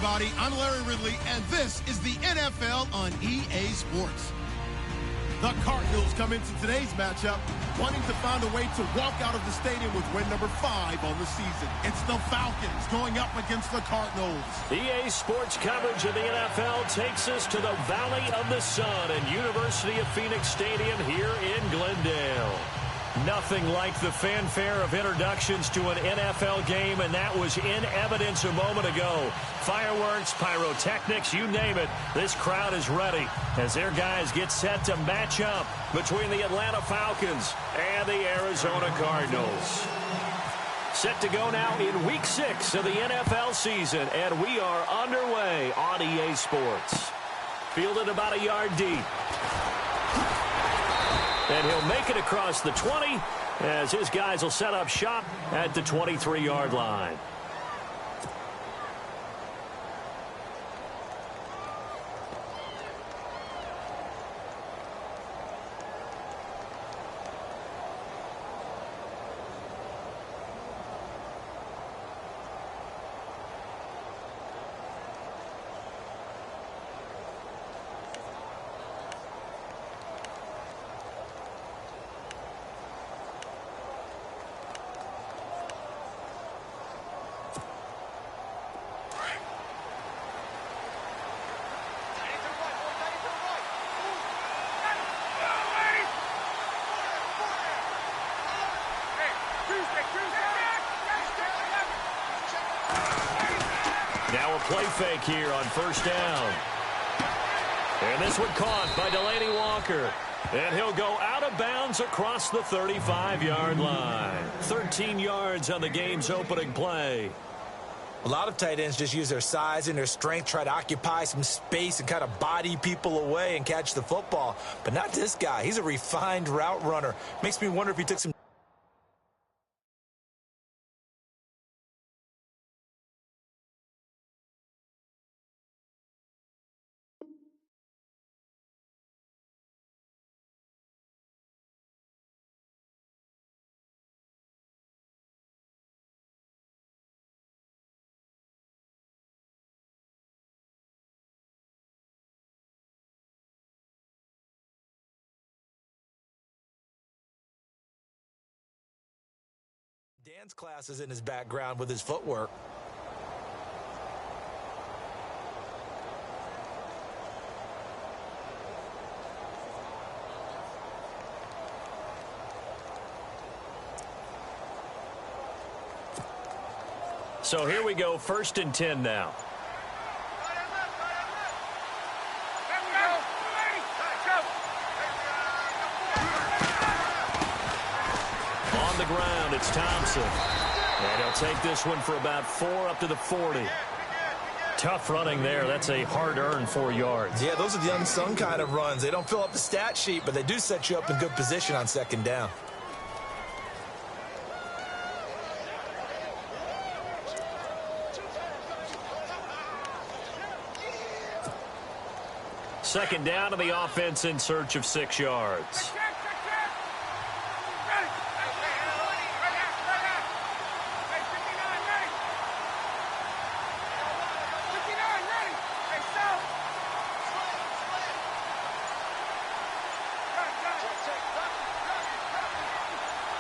everybody. I'm Larry Ridley, and this is the NFL on EA Sports. The Cardinals come into today's matchup wanting to find a way to walk out of the stadium with win number 5 on the season. It's the Falcons going up against the Cardinals. EA Sports coverage of the NFL takes us to the Valley of the Sun and University of Phoenix Stadium here in Glendale. Nothing like the fanfare of introductions to an NFL game, and that was in evidence a moment ago. Fireworks, pyrotechnics, you name it. This crowd is ready as their guys get set to match up between the Atlanta Falcons and the Arizona Cardinals. Set to go now in Week 6 of the NFL season, and we are underway on EA Sports. Fielded about a yard deep. And he'll make it across the 20 as his guys will set up shop at the 23-yard line. Now a play fake here on first down. And this one caught by Delaney Walker. And he'll go out of bounds across the 35-yard line. 13 yards on the game's opening play. A lot of tight ends just use their size and their strength, try to occupy some space and kind of body people away and catch the football. But not this guy. He's a refined route runner. Makes me wonder if he took some... dance classes in his background with his footwork. So here we go, 1st and 10 now. On the ground, it's Thompson. And he'll take this one for about 4 up to the 40. Tough running there. That's a hard-earned 4 yards. Yeah, those are the unsung kind of runs. They don't fill up the stat sheet, but they do set you up in good position on 2nd down. Second down, and the offense in search of 6 yards.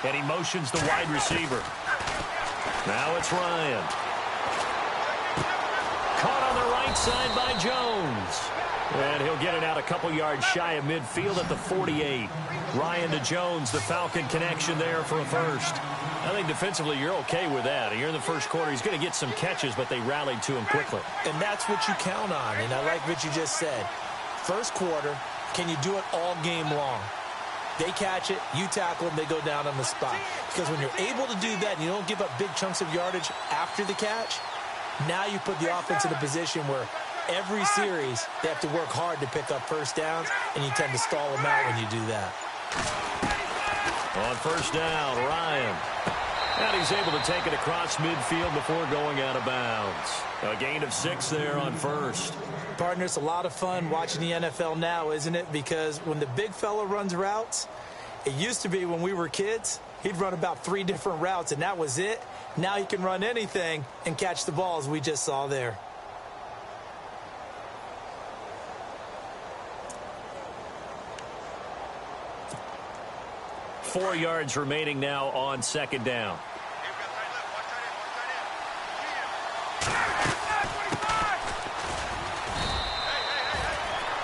And he motions the wide receiver. Now it's Ryan. Caught on the right side by Jones. And he'll get it out a couple yards shy of midfield at the 48. Ryan to Jones, the Falcon connection there for a first. I think defensively you're okay with that. You're in the first quarter. He's going to get some catches, but they rallied to him quickly. And that's what you count on. And I like what you just said. First quarter, can you do it all game long? They catch it, you tackle them, they go down on the spot. Because when you're able to do that and you don't give up big chunks of yardage after the catch, now you put the offense in a position where every series they have to work hard to pick up first downs, and you tend to stall them out when you do that. On first down, Ryan. And he's able to take it across midfield before going out of bounds. A gain of 6 there on first. Partner, it's a lot of fun watching the NFL now, isn't it? Because when the big fella runs routes, it used to be when we were kids, he'd run about 3 different routes, and that was it. Now he can run anything and catch the ball, as we just saw there. 4 yards remaining now on second down.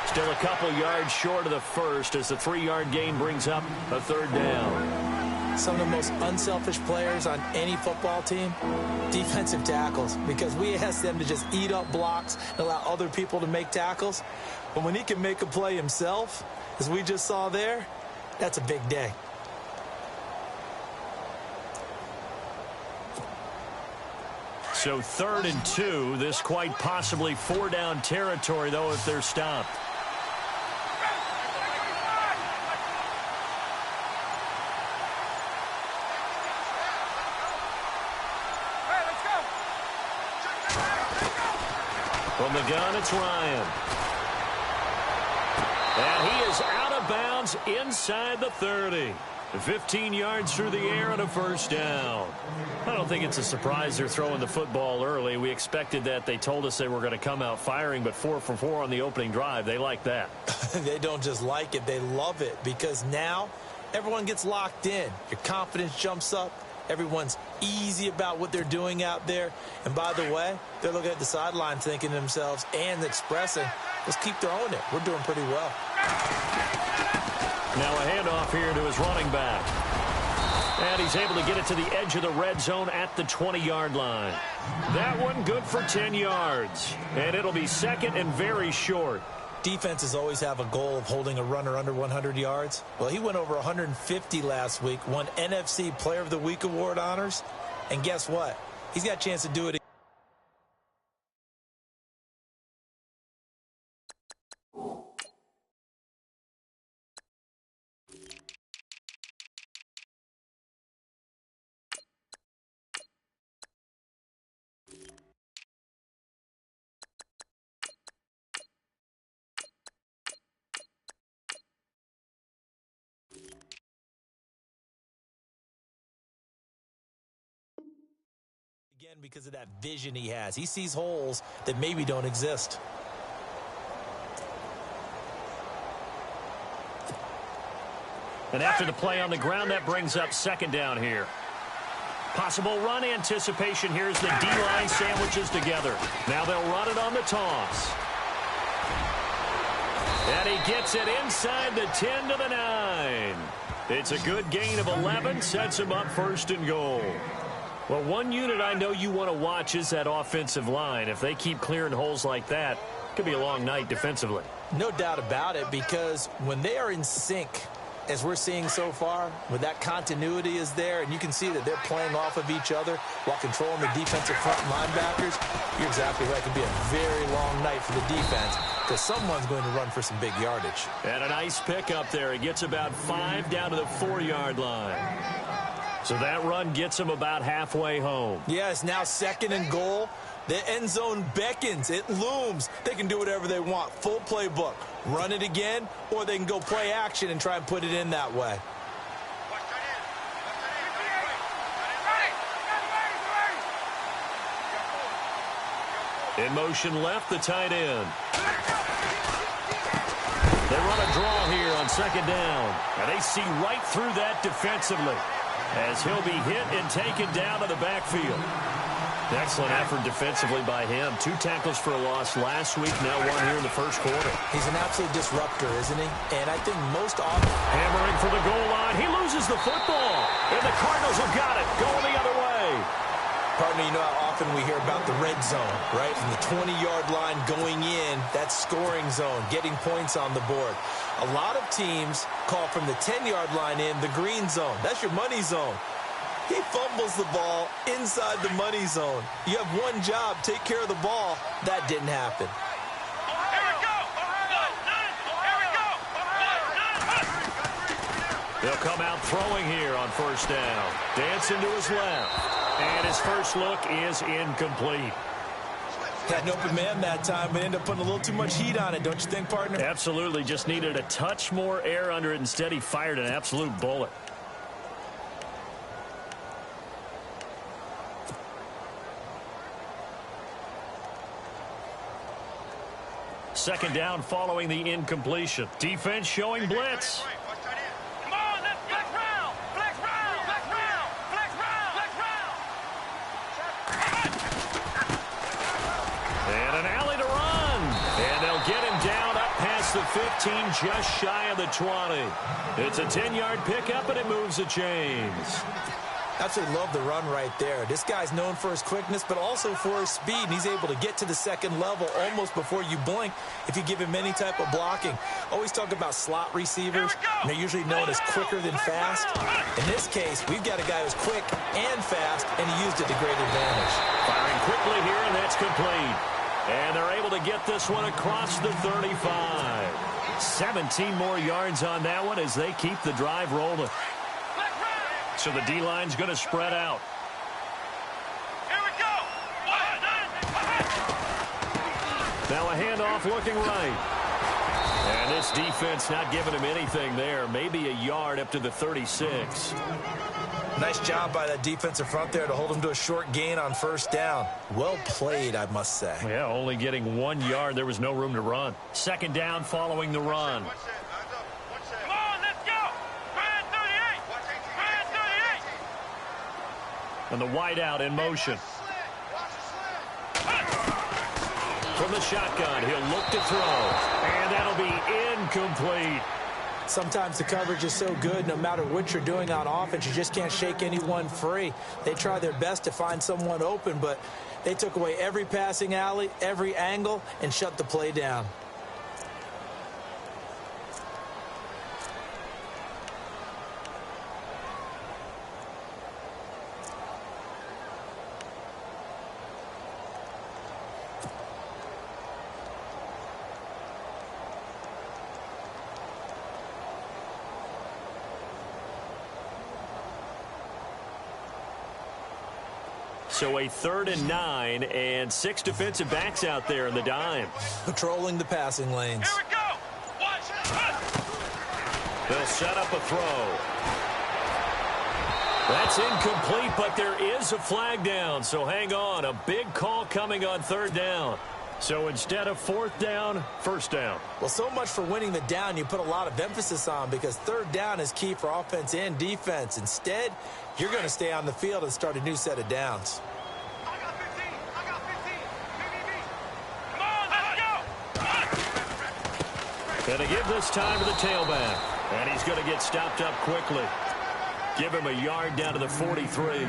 Still a couple yards short of the first as the 3-yard gain brings up a third down. Some of the most unselfish players on any football team, defensive tackles, because we ask them to just eat up blocks and allow other people to make tackles. But when he can make a play himself, as we just saw there, that's a big day. So 3rd and 2, this quite possibly 4-down territory, though, if they're stopped. From the gun, it's Ryan. And he is out of bounds inside the 30. 15 yards through the air and a first down. I don't think it's a surprise they're throwing the football early. We expected that. They told us they were going to come out firing, but 4 for 4 on the opening drive. They like that. They don't just like it. They love it because now everyone gets locked in. Your confidence jumps up. Everyone's easy about what they're doing out there. And by the way, they're looking at the sideline thinking to themselves and expressing, let's keep throwing it. We're doing pretty well. Now a handoff here to his running back. And he's able to get it to the edge of the red zone at the 20-yard line. That one good for 10 yards. And it'll be second and very short. Defenses always have a goal of holding a runner under 100 yards. Well, he went over 150 last week, won NFC Player of the Week award honors. And guess what? He's got a chance to do it again. Because of that vision he has. He sees holes that maybe don't exist. And after the play on the ground, that brings up second down here. Possible run anticipation. Here's the D-line sandwiches together. Now they'll run it on the toss. And he gets it inside the 10 to the 9. It's a good gain of 11, sets him up first and goal. Well, one unit I know you want to watch is that offensive line. If they keep clearing holes like that, it could be a long night defensively. No doubt about it, because when they are in sync, as we're seeing so far, when that continuity is there, and you can see that they're playing off of each other while controlling the defensive front linebackers, you're exactly right. It can be a very long night for the defense because someone's going to run for some big yardage. And a nice pick up there. He gets about 5 down to the 4-yard line. So that run gets him about halfway home. Yeah, it's now second and goal. The end zone beckons. It looms. They can do whatever they want. Full playbook. Run it again, or they can go play action and try and put it in that way. In motion left, the tight end. They run a draw here on second down. And they see right through that defensively, as he'll be hit and taken down to the backfield. Excellent effort defensively by him. 2 tackles for a loss last week, now 1 here in the first quarter. He's an absolute disruptor, isn't he? And I think most often... Hammering for the goal line. He loses the football. And the Cardinals have got it. Going the other way. Partner, you know how often we hear about the red zone, right? From the 20-yard line going in, that scoring zone, getting points on the board. A lot of teams call from the 10-yard line in the green zone. That's your money zone. He fumbles the ball inside the money zone. You have one job, take care of the ball. That didn't happen. They'll come out throwing here on first down. Dancing to his left. And his first look is incomplete. Had an open man that time, but ended up putting a little too much heat on it, don't you think, partner? Absolutely. Just needed a touch more air under it. Instead, he fired an absolute bullet. Second down following the incompletion. Defense showing blitz. the 15, just shy of the 20. It's a 10-yard pickup, and it moves the chains. Absolutely love the run right there. This guy's known for his quickness, but also for his speed, and he's able to get to the second level almost before you blink if you give him any type of blocking. Always talk about slot receivers, and they're usually known as quicker than fast. In this case, we've got a guy who's quick and fast, and he used it to great advantage. Firing quickly here, and that's complete. And they're able to get this one across the 35. 17 more yards on that one as they keep the drive rolling. So the D-line's going to spread out. Here we go. Now a handoff looking right. And this defense not giving him anything there. Maybe a yard up to the 36. Nice job by that defensive front there to hold him to a short gain on first down. Well played, I must say. Yeah, only getting 1 yard. There was no room to run. Second down following the run. And the wideout in motion. From the shotgun, he'll look to throw. And that'll be incomplete. Sometimes the coverage is so good, no matter what you're doing on offense, you just can't shake anyone free. They try their best to find someone open, but they took away every passing alley, every angle, and shut the play down. So a 3rd and 9 and 6 defensive backs out there in the dime. Patrolling the passing lanes. Here we go. Watch. They'll set up a throw. That's incomplete, but there is a flag down. So hang on. A big call coming on 3rd down. So instead of 4th down, 1st down. Well, so much for winning the down you put a lot of emphasis on because 3rd down is key for offense and defense. Instead, you're going to stay on the field and start a new set of downs. I got 15. I got 15. Come on, let's go. And they give this time to the tailback. And he's going to get stopped up quickly. Give him a yard down to the 43.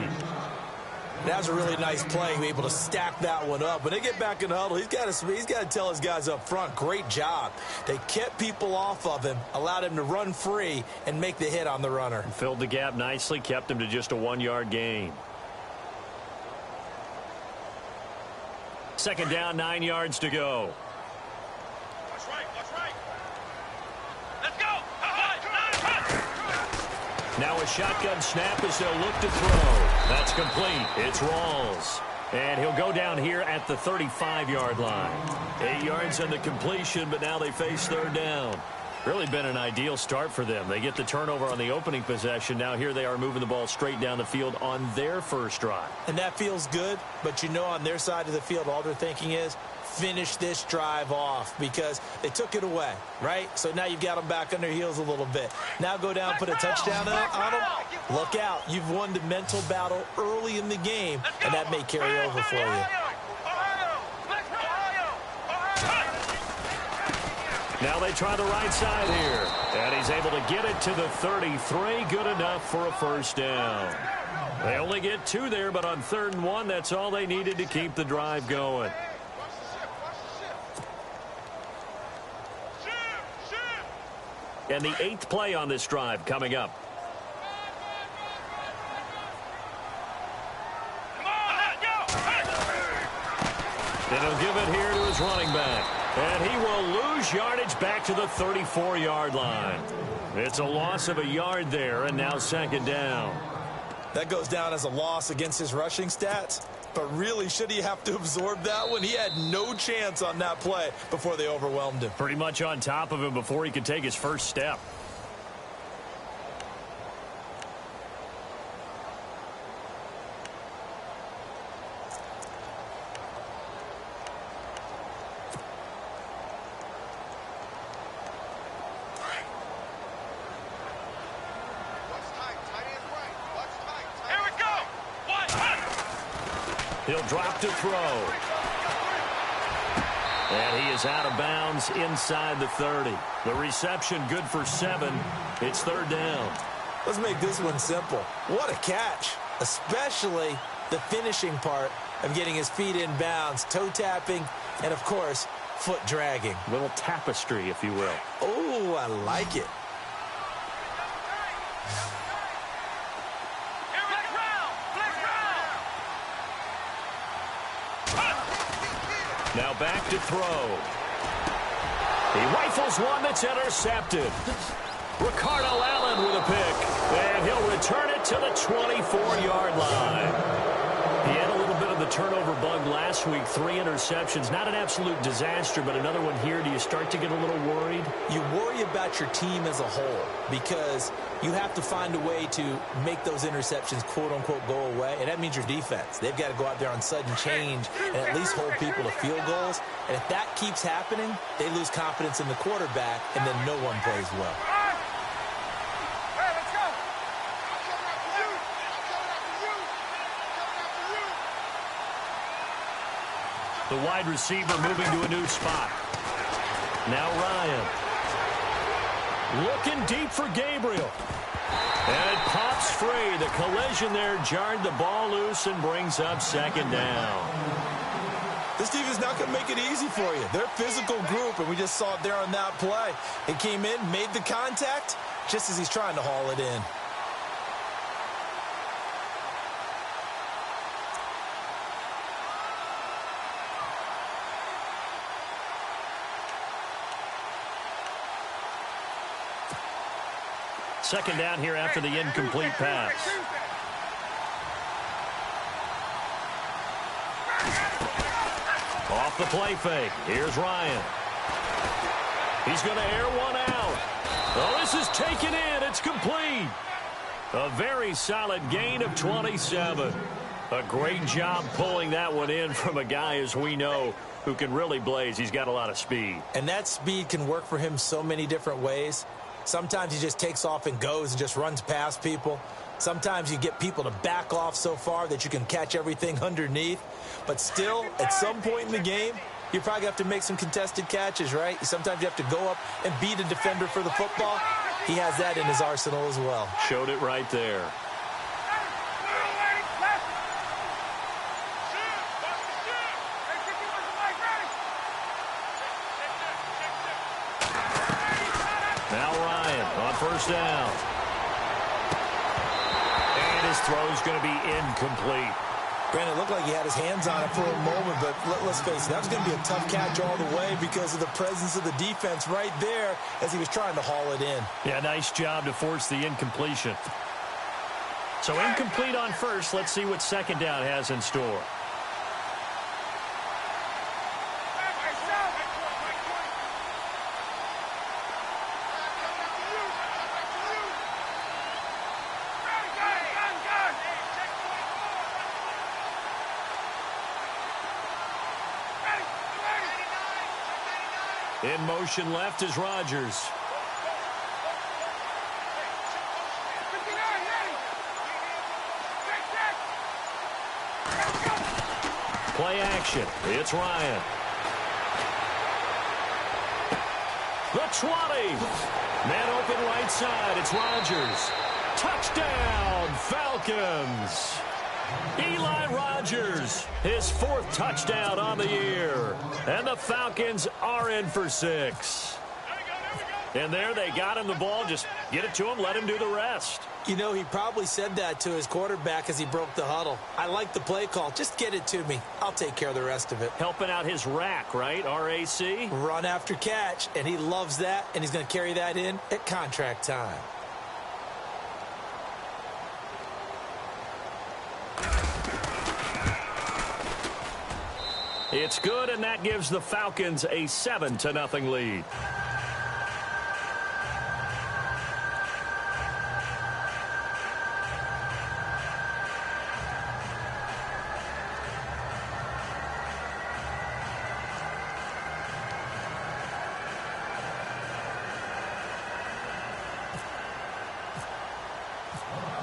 That was a really nice play. He was able to stack that one up. When they get back in the huddle, he's got to tell his guys up front, great job. They kept people off of him, allowed him to run free, and make the hit on the runner. Filled the gap nicely, kept him to just a 1-yard gain. Second down, 9 yards to go. Watch right. Let's go. Now a shotgun snap as they'll look to throw. That's complete. It's Rawls. And he'll go down here at the 35-yard line. 8 yards on the completion, but now they face 3rd down. Really been an ideal start for them. They get the turnover on the opening possession. Now here they are moving the ball straight down the field on their first drive. And that feels good, but you know on their side of the field, all they're thinking is, finish this drive off because they took it away, right? So now you've got them back on their heels a little bit. Now go down, put a touchdown on them. Look out. You've won the mental battle early in the game, and that may carry over for you. Now they try the right side here. And he's able to get it to the 33. Good enough for a 1st down. They only get 2 there, but on 3rd and 1, that's all they needed to keep the drive going. And the 8th play on this drive coming up. And he'll give it here to his running back. And he will lose yardage back to the 34-yard line. It's a loss of a yard there, and now 2nd down. That goes down as a loss against his rushing stats. But really, should he have to absorb that one? He had no chance on that play before they overwhelmed him. Pretty much on top of him before he could take his first step. He'll drop to throw. And he is out of bounds inside the 30. The reception good for 7. It's third down. Let's make this one simple. What a catch, especially the finishing part of getting his feet in bounds, toe tapping, and, of course, foot dragging. Little tapestry, if you will. Oh, I like it. Now back to throw. He rifles one that's intercepted. Ricardo Allen with a pick. And he'll return it to the 24-yard line. He had a little bit of the turnover bug last week. 3 interceptions. Not an absolute disaster, but another one here. Do you start to get a little worried? You worry about your team as a whole because you have to find a way to make those interceptions, quote-unquote, go away. And that means your defense. They've got to go out there on sudden change and at least hold people to field goals. And if that keeps happening, they lose confidence in the quarterback, and then no one plays well. The wide receiver moving to a new spot. Now Ryan. Looking deep for Gabriel. And it pops free. The collision there jarred the ball loose and brings up second down. This defense not going to make it easy for you. They're a physical group, and we just saw it there on that play. It came in, made the contact, just as he's trying to haul it in. Second down here after the incomplete pass. Off the play fake. Here's Ryan. He's going to air one out. Oh, this is taken in. It's complete. A very solid gain of 27. A great job pulling that one in from a guy, as we know, who can really blaze. He's got a lot of speed. And that speed can work for him so many different ways. Sometimes he just takes off and goes and just runs past people. Sometimes you get people to back off so far that you can catch everything underneath. But still, at some point in the game, you probably have to make some contested catches, right? Sometimes you have to go up and beat a defender for the football. He has that in his arsenal as well. Showed it right there. Now Ryan on first down. And his throw's going to be incomplete. Granted, it looked like he had his hands on it for a moment, but let's face it, that was going to be a tough catch all the way because of the presence of the defense right there as he was trying to haul it in. Yeah, nice job to force the incompletion. So incomplete on first. Let's see what second down has in store. In motion left is Rodgers. Play action. It's Ryan. The 20. Man open right side. It's Rodgers. Touchdown, Falcons. Eli Rodgers, his 4th touchdown on the year. And the Falcons are in for 6. And there they got him the ball. Just get it to him, let him do the rest. You know, he probably said that to his quarterback as he broke the huddle. I like the play call. Just get it to me. I'll take care of the rest of it. Helping out his rack, right? R-A-C? Run after catch, and he loves that, and he's going to carry that in at contract time. It's good, and that gives the Falcons a 7-0 lead.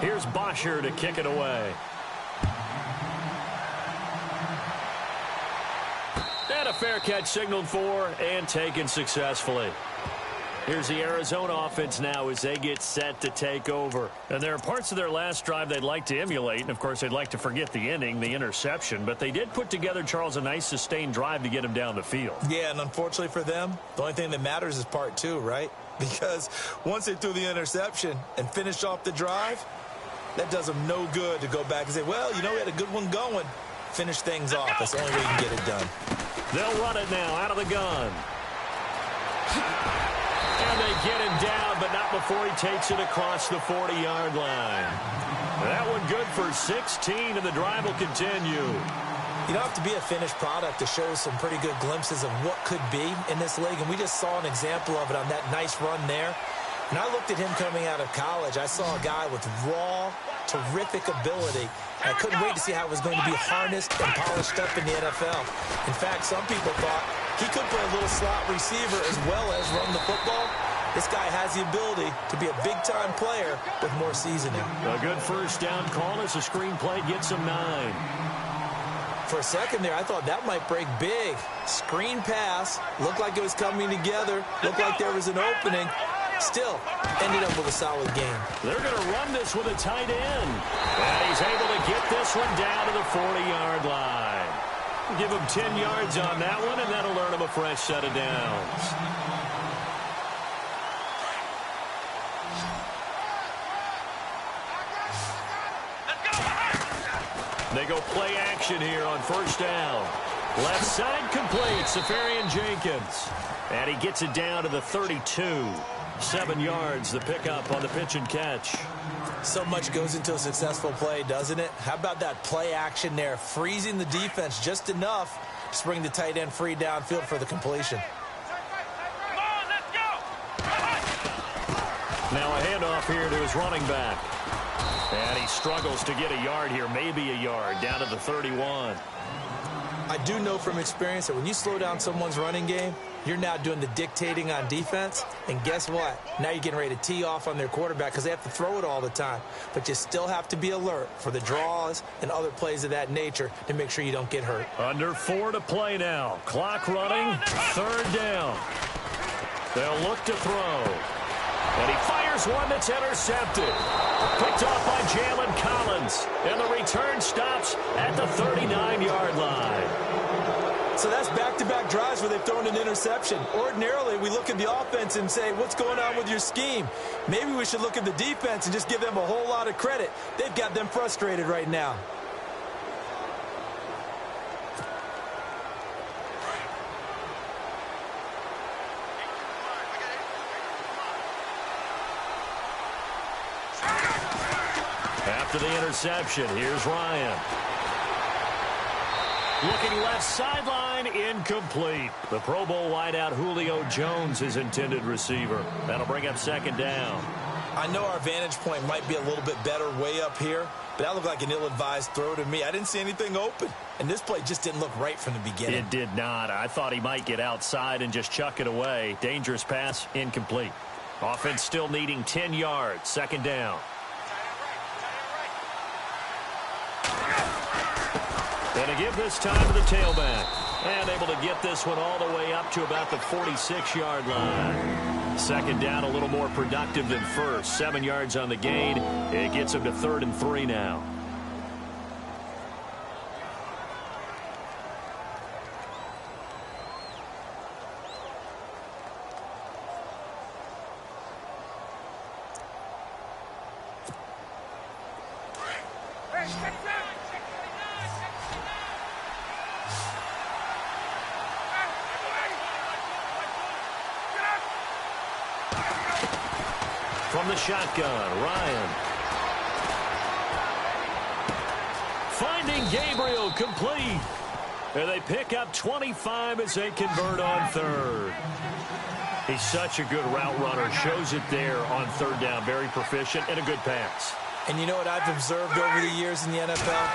Here's Bosher to kick it away. And a fair catch signaled for and taken successfully. Here's the Arizona offense now as they get set to take over. And there are parts of their last drive they'd like to emulate. And, of course, they'd like to forget the inning, the interception. But they did put together, Charles, a nice sustained drive to get him down the field. Yeah, and unfortunately for them, the only thing that matters is part two, right? Because once they threw the interception and finished off the drive, that does them no good to go back and say, well, you know, we had a good one going. Finish things off. That's the only way you can get it done. They'll run it now out of the gun. And they get him down, but not before he takes it across the 40-yard line. That one good for 16, and the drive will continue. You don't have to be a finished product to show some pretty good glimpses of what could be in this league, and we just saw an example of it on that nice run there. When I looked at him coming out of college, I saw a guy with raw, terrific ability. I couldn't wait to see how it was going to be harnessed and polished up in the NFL. In fact, some people thought he could play a little slot receiver as well as run the football. This guy has the ability to be a big-time player with more seasoning. A good first down call as the screenplay gets him 9. For a second there, I thought that might break big. Screen pass, looked like it was coming together, looked like there was an opening. Still, ended up with a solid game. They're going to run this with a tight end. And he's able to get this one down to the 40-yard line. Give him 10 yards on that one, and that'll earn him a fresh set of downs. They go play action here on first down. Left side complete, Safarian Jenkins. And he gets it down to the 32. 7 yards, the pickup on the pitch and catch. So much goes into a successful play, doesn't it? How about that play action there, freezing the defense just enough to bring the tight end free downfield for the completion. Come on, let's go! Now a handoff here to his running back. And he struggles to get a yard here, maybe a yard, down to the 31. I do know from experience that when you slow down someone's running game, you're now doing the dictating on defense. And guess what? Now you're getting ready to tee off on their quarterback because they have to throw it all the time. But you still have to be alert for the draws and other plays of that nature to make sure you don't get hurt. Under 4 to play now. Clock running. Third down. They'll look to throw. And he fires one that's intercepted. Picked off by Jalen Collins. And the return stops at the 39-yard line. So that's back-to-back drives where they've thrown an interception. Ordinarily, we look at the offense and say, what's going on with your scheme? Maybe we should look at the defense and just give them a whole lot of credit. They've got them frustrated right now. After the interception, here's Ryan. Looking left sideline, incomplete. The Pro Bowl wideout Julio Jones, his intended receiver. That'll bring up second down. I know our vantage point might be a little bit better way up here, but that looked like an ill-advised throw to me. I didn't see anything open, and this play just didn't look right from the beginning. It did not. I thought he might get outside and just chuck it away. Dangerous pass, incomplete. Offense still needing 10 yards, second down. And to give this time to the tailback. And able to get this one all the way up to about the 46-yard line. Second down, a little more productive than first. 7 yards on the gain. It gets him to 3rd and 3 now. From the shotgun, Ryan. Finding Gabriel, complete. And they pick up 25 as they convert on third. He's such a good route runner. Shows it there on third down. Very proficient and a good pass. And you know what I've observed over the years in the NFL?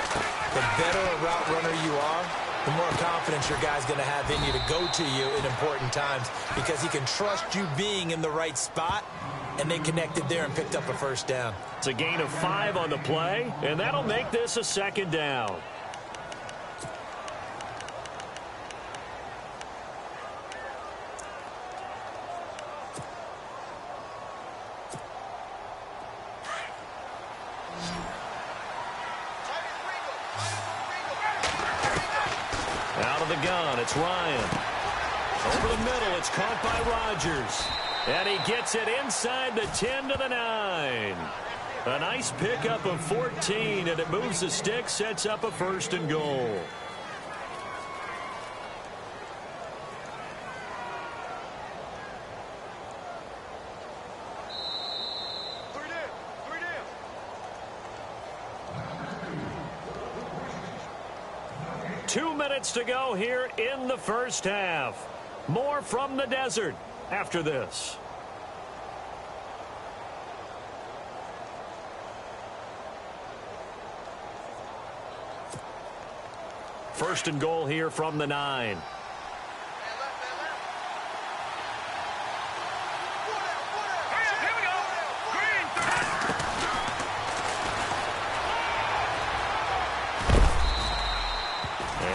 The better a route runner you are, the more confidence your guy's going to have in you to go to you in important times because he can trust you being in the right spot. And they connected there and picked up a first down. It's a gain of 5 on the play, and that'll make this a second down. the gun. It's Ryan. Over the middle, it's caught by Rodgers. And he gets it inside the 10 to the 9. A nice pickup of 14, and it moves the stick, sets up a 1st and goal. Two minutes to go here in the first half. More from the desert after this. First and goal here from the 9.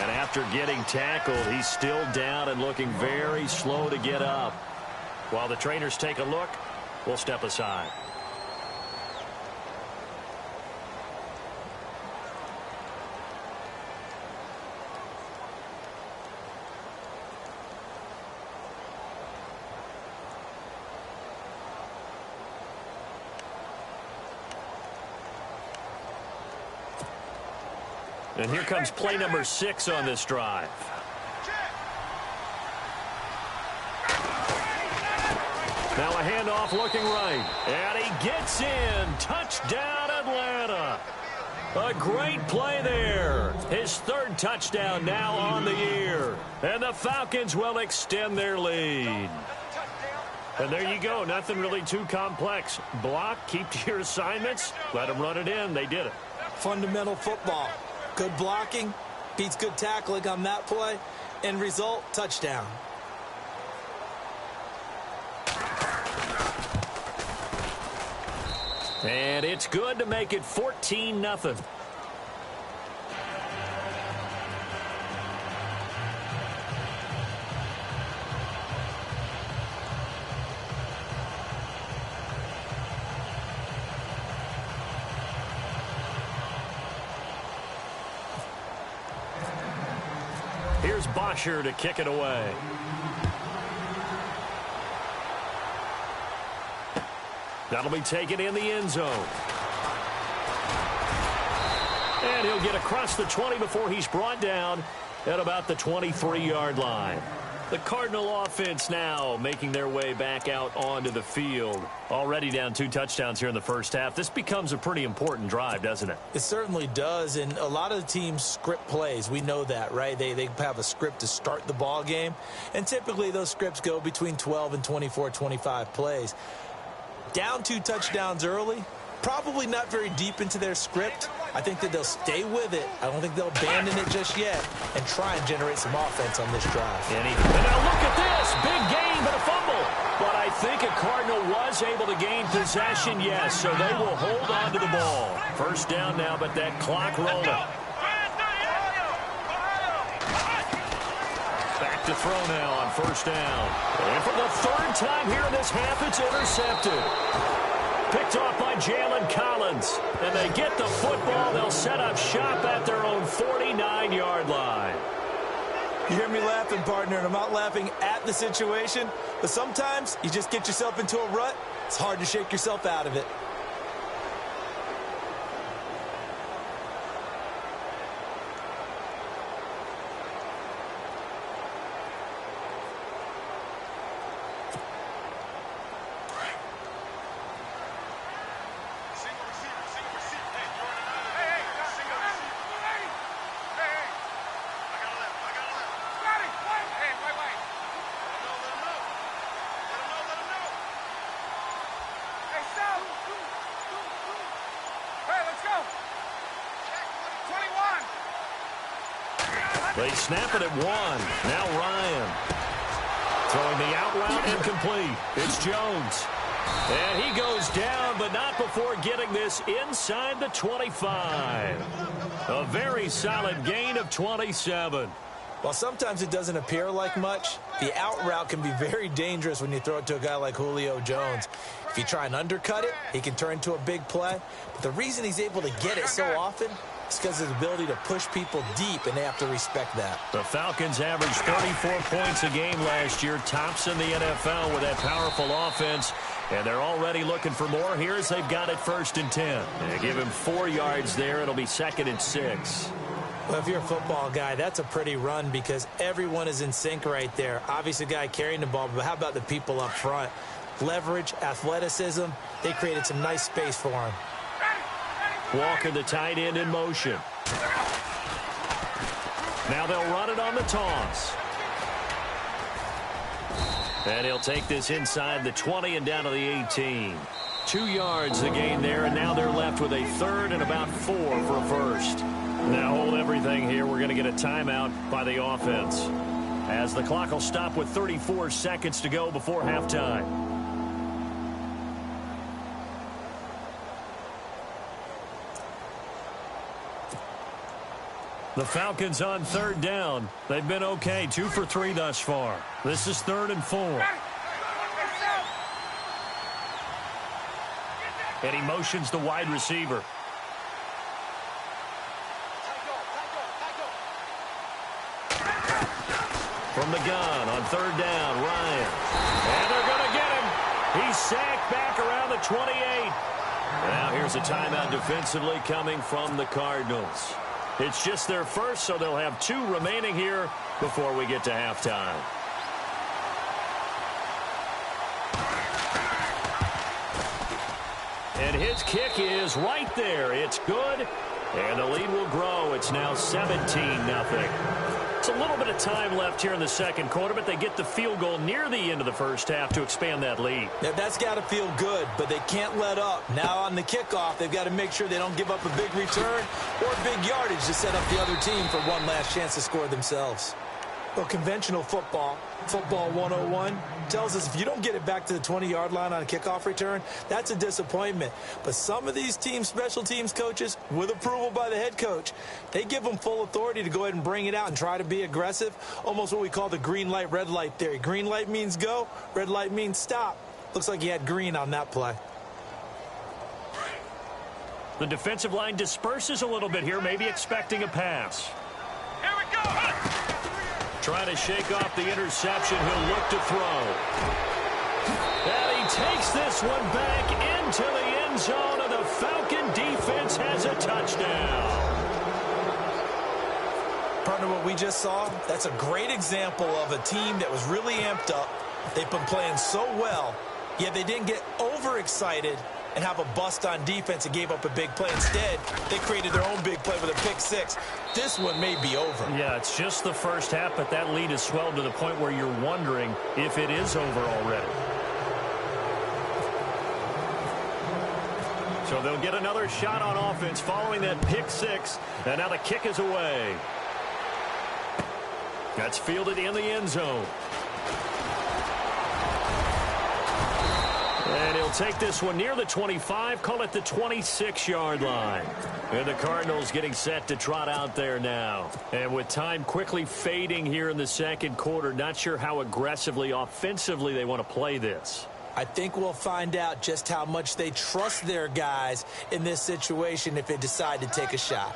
After getting tackled, he's still down and looking very slow to get up. While the trainers take a look, we'll step aside. And here comes play number 6 on this drive. Now a handoff looking right. And he gets in. Touchdown, Atlanta. A great play there. His 3rd touchdown now on the year. And the Falcons will extend their lead. And there you go. Nothing really too complex. Block, keep to your assignments. Let them run it in. They did it. Fundamental football. Good blocking, beats good tackling on that play. End result, touchdown. And it's good to make it 14-0. Here's Bosher to kick it away. That'll be taken in the end zone. And he'll get across the 20 before he's brought down at about the 23-yard line. The Cardinal offense now making their way back out onto the field. Already down 2 touchdowns here in the first half. This becomes a pretty important drive, doesn't it? It certainly does, and a lot of the teams script plays. We know that, right? They have a script to start the ball game, and typically those scripts go between 12 and 24, 25 plays. Down 2 touchdowns early, probably not very deep into their script. I think that they'll stay with it. I don't think they'll abandon it just yet and try and generate some offense on this drive. And now look at this. Big gain, but a fumble. But I think a Cardinal was able to gain possession, yes, so they will hold on to the ball. First down now, but that clock rolling. Back to throw now on first down. And for the 3rd time here in this half, it's intercepted. Picked off by Jalen Collins. And they get the football. They'll set up shop at their own 49-yard line. You hear me laughing, partner, and I'm not laughing at the situation. But sometimes you just get yourself into a rut. It's hard to shake yourself out of it. They snap it at 1. Now Ryan. Throwing the out route incomplete. It's Jones. And he goes down, but not before getting this inside the 25. A very solid gain of 27. While sometimes it doesn't appear like much, the out route can be very dangerous when you throw it to a guy like Julio Jones. If you try and undercut it, he can turn into a big play. But the reason he's able to get it so often is because of his ability to push people deep, and they have to respect that. The Falcons averaged 34 points a game last year, tops in the NFL with that powerful offense. And they're already looking for more here as they've got it 1st and 10. They give him 4 yards there. It'll be 2nd and 6. Well, if you're a football guy, that's a pretty run because everyone is in sync right there. Obviously, the guy carrying the ball, but how about the people up front? Leverage, athleticism, they created some nice space for him. Walker, the tight end, in motion. Now they'll run it on the toss. And he'll take this inside the 20 and down to the 18. 2 yards the gain there, and now they're left with a 3rd and about 4 for a first. Now hold everything here. We're going to get a timeout by the offense, as the clock will stop with 34 seconds to go before halftime. The Falcons on 3rd down. They've been okay, 2 for 3 thus far. This is 3rd and 4. And he motions the wide receiver. From the gun on 3rd down, Ryan. And they're going to get him. He's sacked back around the 28. Now here's a timeout defensively coming from the Cardinals. It's just their first, so they'll have 2 remaining here before we get to halftime. And his kick is right there. It's good, and the lead will grow. It's now 17-0. It's a little bit of time left here in the 2nd quarter, but they get the field goal near the end of the 1st half to expand that lead. Yeah, that's got to feel good, but they can't let up. Now on the kickoff, they've got to make sure they don't give up a big return or big yardage to set up the other team for one last chance to score themselves. Well, conventional football 101, tells us if you don't get it back to the 20-yard line on a kickoff return, that's a disappointment. But some of these teams, special teams coaches, with approval by the head coach, they give them full authority to go ahead and bring it out and try to be aggressive, almost what we call the green light, red light theory. Green light means go, red light means stop. Looks like he had green on that play. The defensive line disperses a little bit here, maybe expecting a pass. Here we go. Trying to shake off the interception. He'll look to throw. And he takes this one back into the end zone, and the Falcon defense has a touchdown. Partner, what we just saw, that's a great example of a team that was really amped up. They've been playing so well, yet they didn't get overexcited and have a bust on defense and gave up a big play. Instead, they created their own big play with a pick six. This one may be over. Yeah, it's just the 1st half, but that lead has swelled to the point where you're wondering if it is over already. So they'll get another shot on offense following that pick six, and now the kick is away. That's fielded in the end zone. And he'll take this one near the 25, call it the 26-yard line. And the Cardinals getting set to trot out there now. And with time quickly fading here in the 2nd quarter, not sure how aggressively, offensively they want to play this. I think we'll find out just how much they trust their guys in this situation if they decide to take a shot.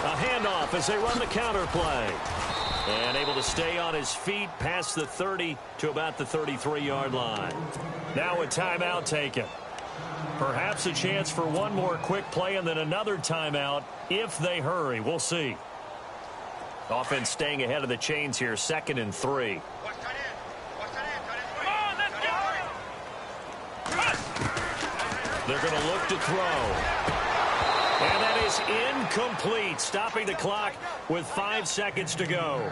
A handoff as they run the counter play. And able to stay on his feet past the 30 to about the 33-yard line. Now a timeout taken. Perhaps a chance for one more quick play and then another timeout if they hurry. We'll see. Offense staying ahead of the chains here, 2nd and 3. They're going to look to throw. And that is incomplete, stopping the clock with 5 seconds to go.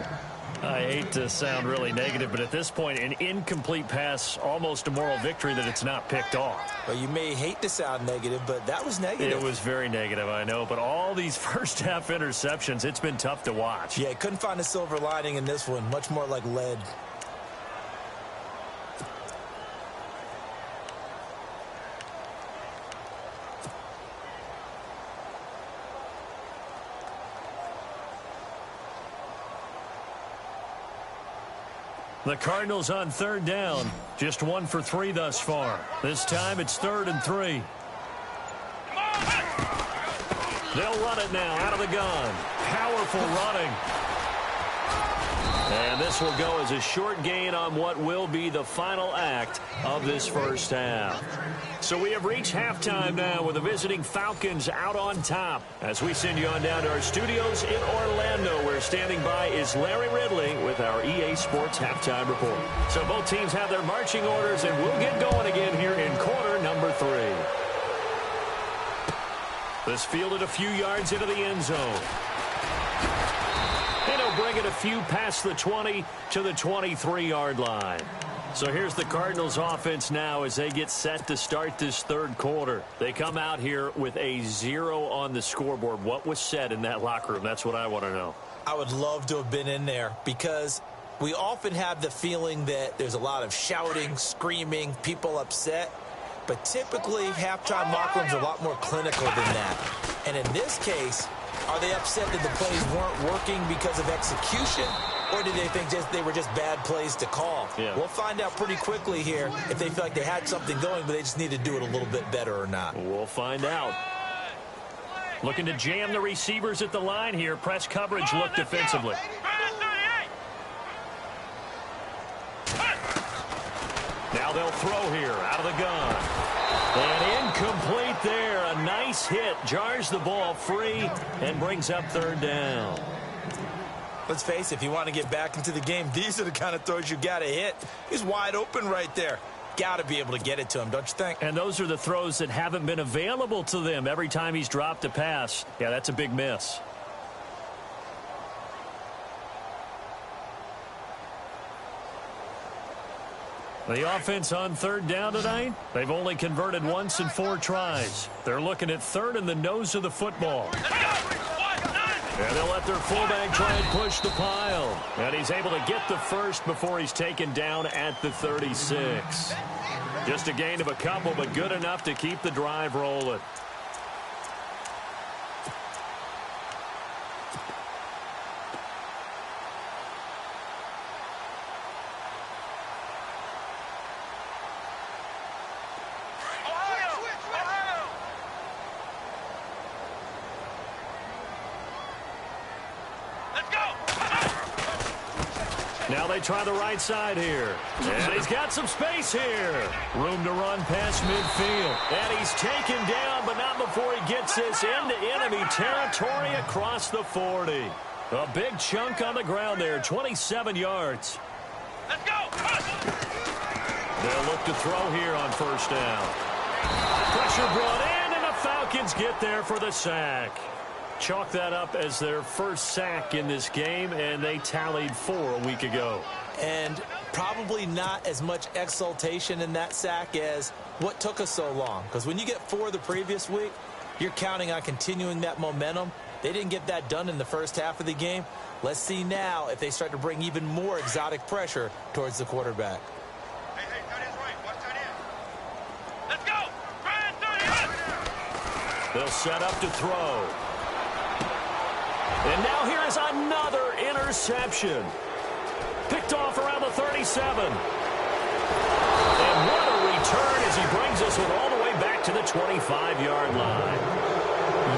I hate to sound really negative, but at this point, an incomplete pass, almost a moral victory that it's not picked off. Well, you may hate to sound negative, but that was negative. It was very negative, I know, but all these first-half interceptions, it's been tough to watch. Yeah, couldn't find a silver lining in this one, much more like lead. The Cardinals on third down. Just 1 for 3 thus far. This time it's 3rd and 3. They'll run it now out of the gun. Powerful running. And this will go as a short gain on what will be the final act of this first half. So we have reached halftime now with the visiting Falcons out on top. As we send you on down to our studios in Orlando, where standing by is Larry Ridley with our EA Sports Halftime Report. So both teams have their marching orders, and we'll get going again here in quarter number 3. This fielded a few yards into the end zone. And he'll bring it a few past the 20 to the 23-yard line. So here's the Cardinals offense now as they get set to start this third quarter. They come out here with a 0 on the scoreboard. What was said in that locker room? That's what I want to know. I would love to have been in there because we often have the feeling that there's a lot of shouting, screaming, people upset. But typically, halftime locker rooms are a lot more clinical than that. And in this case, are they upset that the plays weren't working because of execution? Or did they think they were just bad plays to call? Yeah. We'll find out pretty quickly here if they feel like they had something going, but they just need to do it a little bit better or not. We'll find out. Looking to jam the receivers at the line here. Press coverage look defensively. Now they'll throw here out of the gun. And incomplete there. A nice hit. Jars the ball free and brings up third down. Let's face it, if you want to get back into the game, these are the kind of throws you got to hit. He's wide open right there. Got to be able to get it to him, don't you think? And those are the throws that haven't been available to them every time he's dropped a pass. Yeah, that's a big miss. The offense on third down tonight, they've only converted once in 4 tries. They're looking at third in the nose of the football. And they'll let their fullback try and push the pile. And he's able to get the first before he's taken down at the 36. Just a gain of a couple, but good enough to keep the drive rolling. Now they try the right side here. And he's got some space here. Room to run past midfield. And he's taken down, but not before he gets this into enemy territory across the 40. A big chunk on the ground there, 27 yards. Let's go. They'll look to throw here on first down. Pressure brought in, and the Falcons get there for the sack. Chalk that up as their first sack in this game, and they tallied 4 a week ago. And probably not as much exultation in that sack as what took us so long. Because when you get 4 the previous week, you're counting on continuing that momentum. They didn't get that done in the first half of the game. Let's see now if they start to bring even more exotic pressure towards the quarterback. Hey, tight end's right. Watch tight end. Let's go. Brian, 30. They'll set up to throw. And now here is another interception. Picked off around the 37. And what a return as he brings us all the way back to the 25-yard line.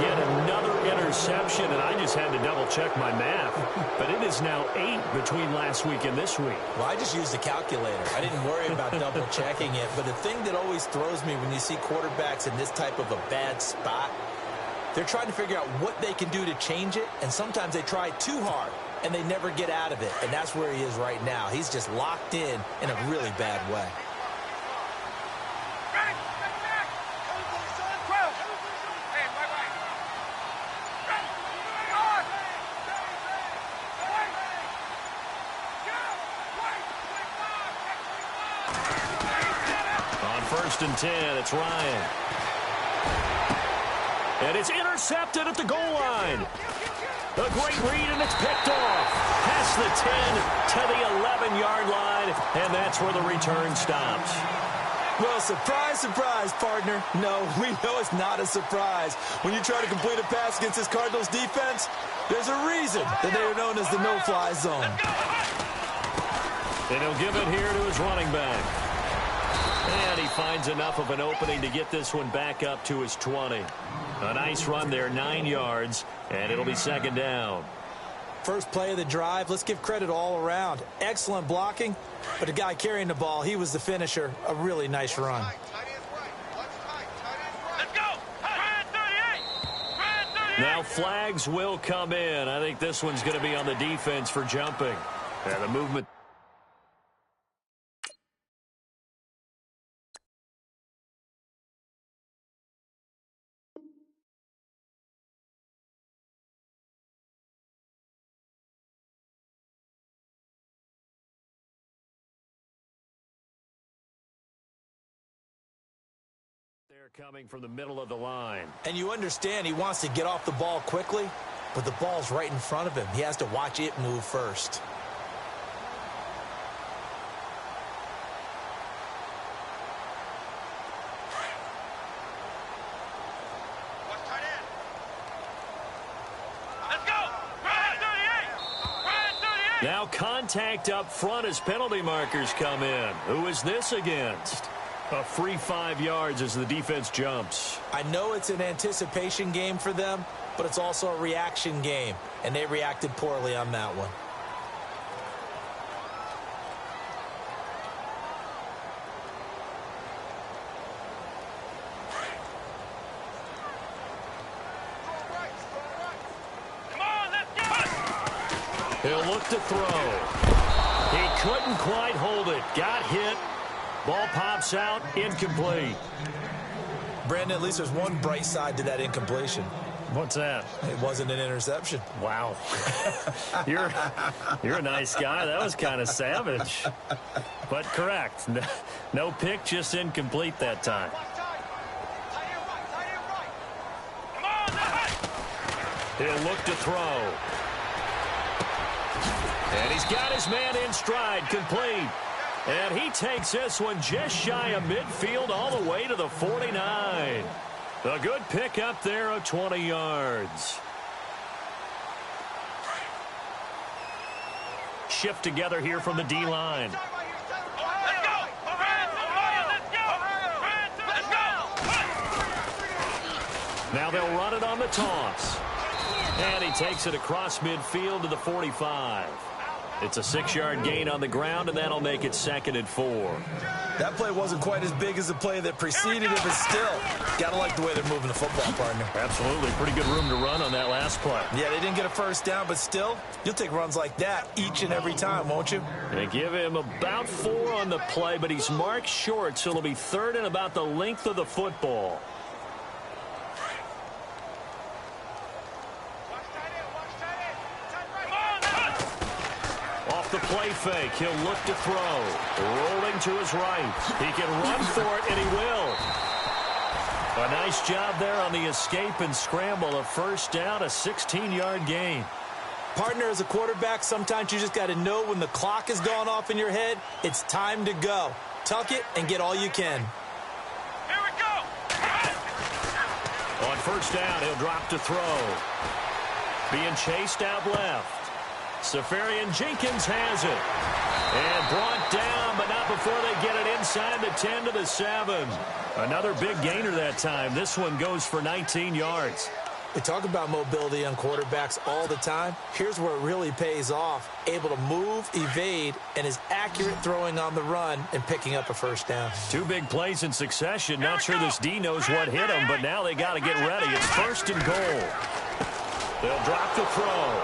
Yet another interception, and I just had to double-check my math. But it is now 8 between last week and this week. Well, I just used a calculator. I didn't worry about double-checking it. But the thing that always throws me when you see quarterbacks in this type of a bad spot, they're trying to figure out what they can do to change it, and sometimes they try too hard, and they never get out of it. And that's where he is right now. He's just locked in a really bad way. On 1st and 10, it's Ryan. And it's intercepted at the goal line. A great read, and it's picked off. Past the 10 to the 11-yard line, and that's where the return stops. Well, surprise, surprise, partner. No, we know it's not a surprise. When you try to complete a pass against this Cardinals defense, there's a reason that they are known as the no-fly zone. And he'll give it here to his running back. And he finds enough of an opening to get this one back up to his 20. A nice run there, 9 yards, and it'll be second down. First play of the drive, let's give credit all around. Excellent blocking, but the guy carrying the ball, he was the finisher. A really nice run. Let's go! Brand 38! Brand 38! Now flags will come in. I think this one's going to be on the defense for jumping. And the movement. Coming from the middle of the line. And you understand he wants to get off the ball quickly, but the ball's right in front of him. He has to watch it move first. What's tight end? Let's go! Brand 38! Brand 38! Now contact up front as penalty markers come in. Who is this against? A free 5 yards as the defense jumps. I know it's an anticipation game for them, but it's also a reaction game, and they reacted poorly on that one. Come on, let's go! He'll look to throw. He couldn't quite hold it. Got hit. Ball pops out, incomplete. Brandon, at least there's one bright side to that incompletion. What's that? It wasn't an interception. Wow. You're a nice guy. That was kind of savage. But correct. No pick, just incomplete that time. Come on, let's go! He'll look to throw. And he's got his man in stride, complete. And he takes this one just shy of midfield all the way to the 49. A good pick up there of 20 yards. Shift together here from the D-line. Let's go! Brand 38! Let's go! Brand 38! Let's go! Now they'll run it on the toss. And he takes it across midfield to the 45. It's a 6-yard gain on the ground, and that'll make it 2nd and 4. That play wasn't quite as big as the play that preceded it, but still, gotta like the way they're moving the football, partner. Absolutely. Pretty good room to run on that last play. Yeah, they didn't get a first down, but still, you'll take runs like that each and every time, won't you? They give him about 4 on the play, but he's marked short, so it'll be 3rd and about the length of the football. Off the play fake, he'll look to throw. Rolling to his right. He can run for it, and he will. A nice job there on the escape and scramble. A first down, a 16-yard gain. Partner, as a quarterback, sometimes you just got to know when the clock has gone off in your head, it's time to go. Tuck it and get all you can. Here we go! On first down, he'll drop to throw. Being chased out left. Safarian Jenkins has it. And brought down, but not before they get it inside the 10 to the 7. Another big gainer that time. This one goes for 19 yards. We talk about mobility on quarterbacks all the time. Here's where it really pays off. Able to move, evade, and is accurate throwing on the run and picking up a first down. 2 big plays in succession. Not sure this D knows what hit him, but now they got to get ready. It's 1st and goal. They'll drop the throw.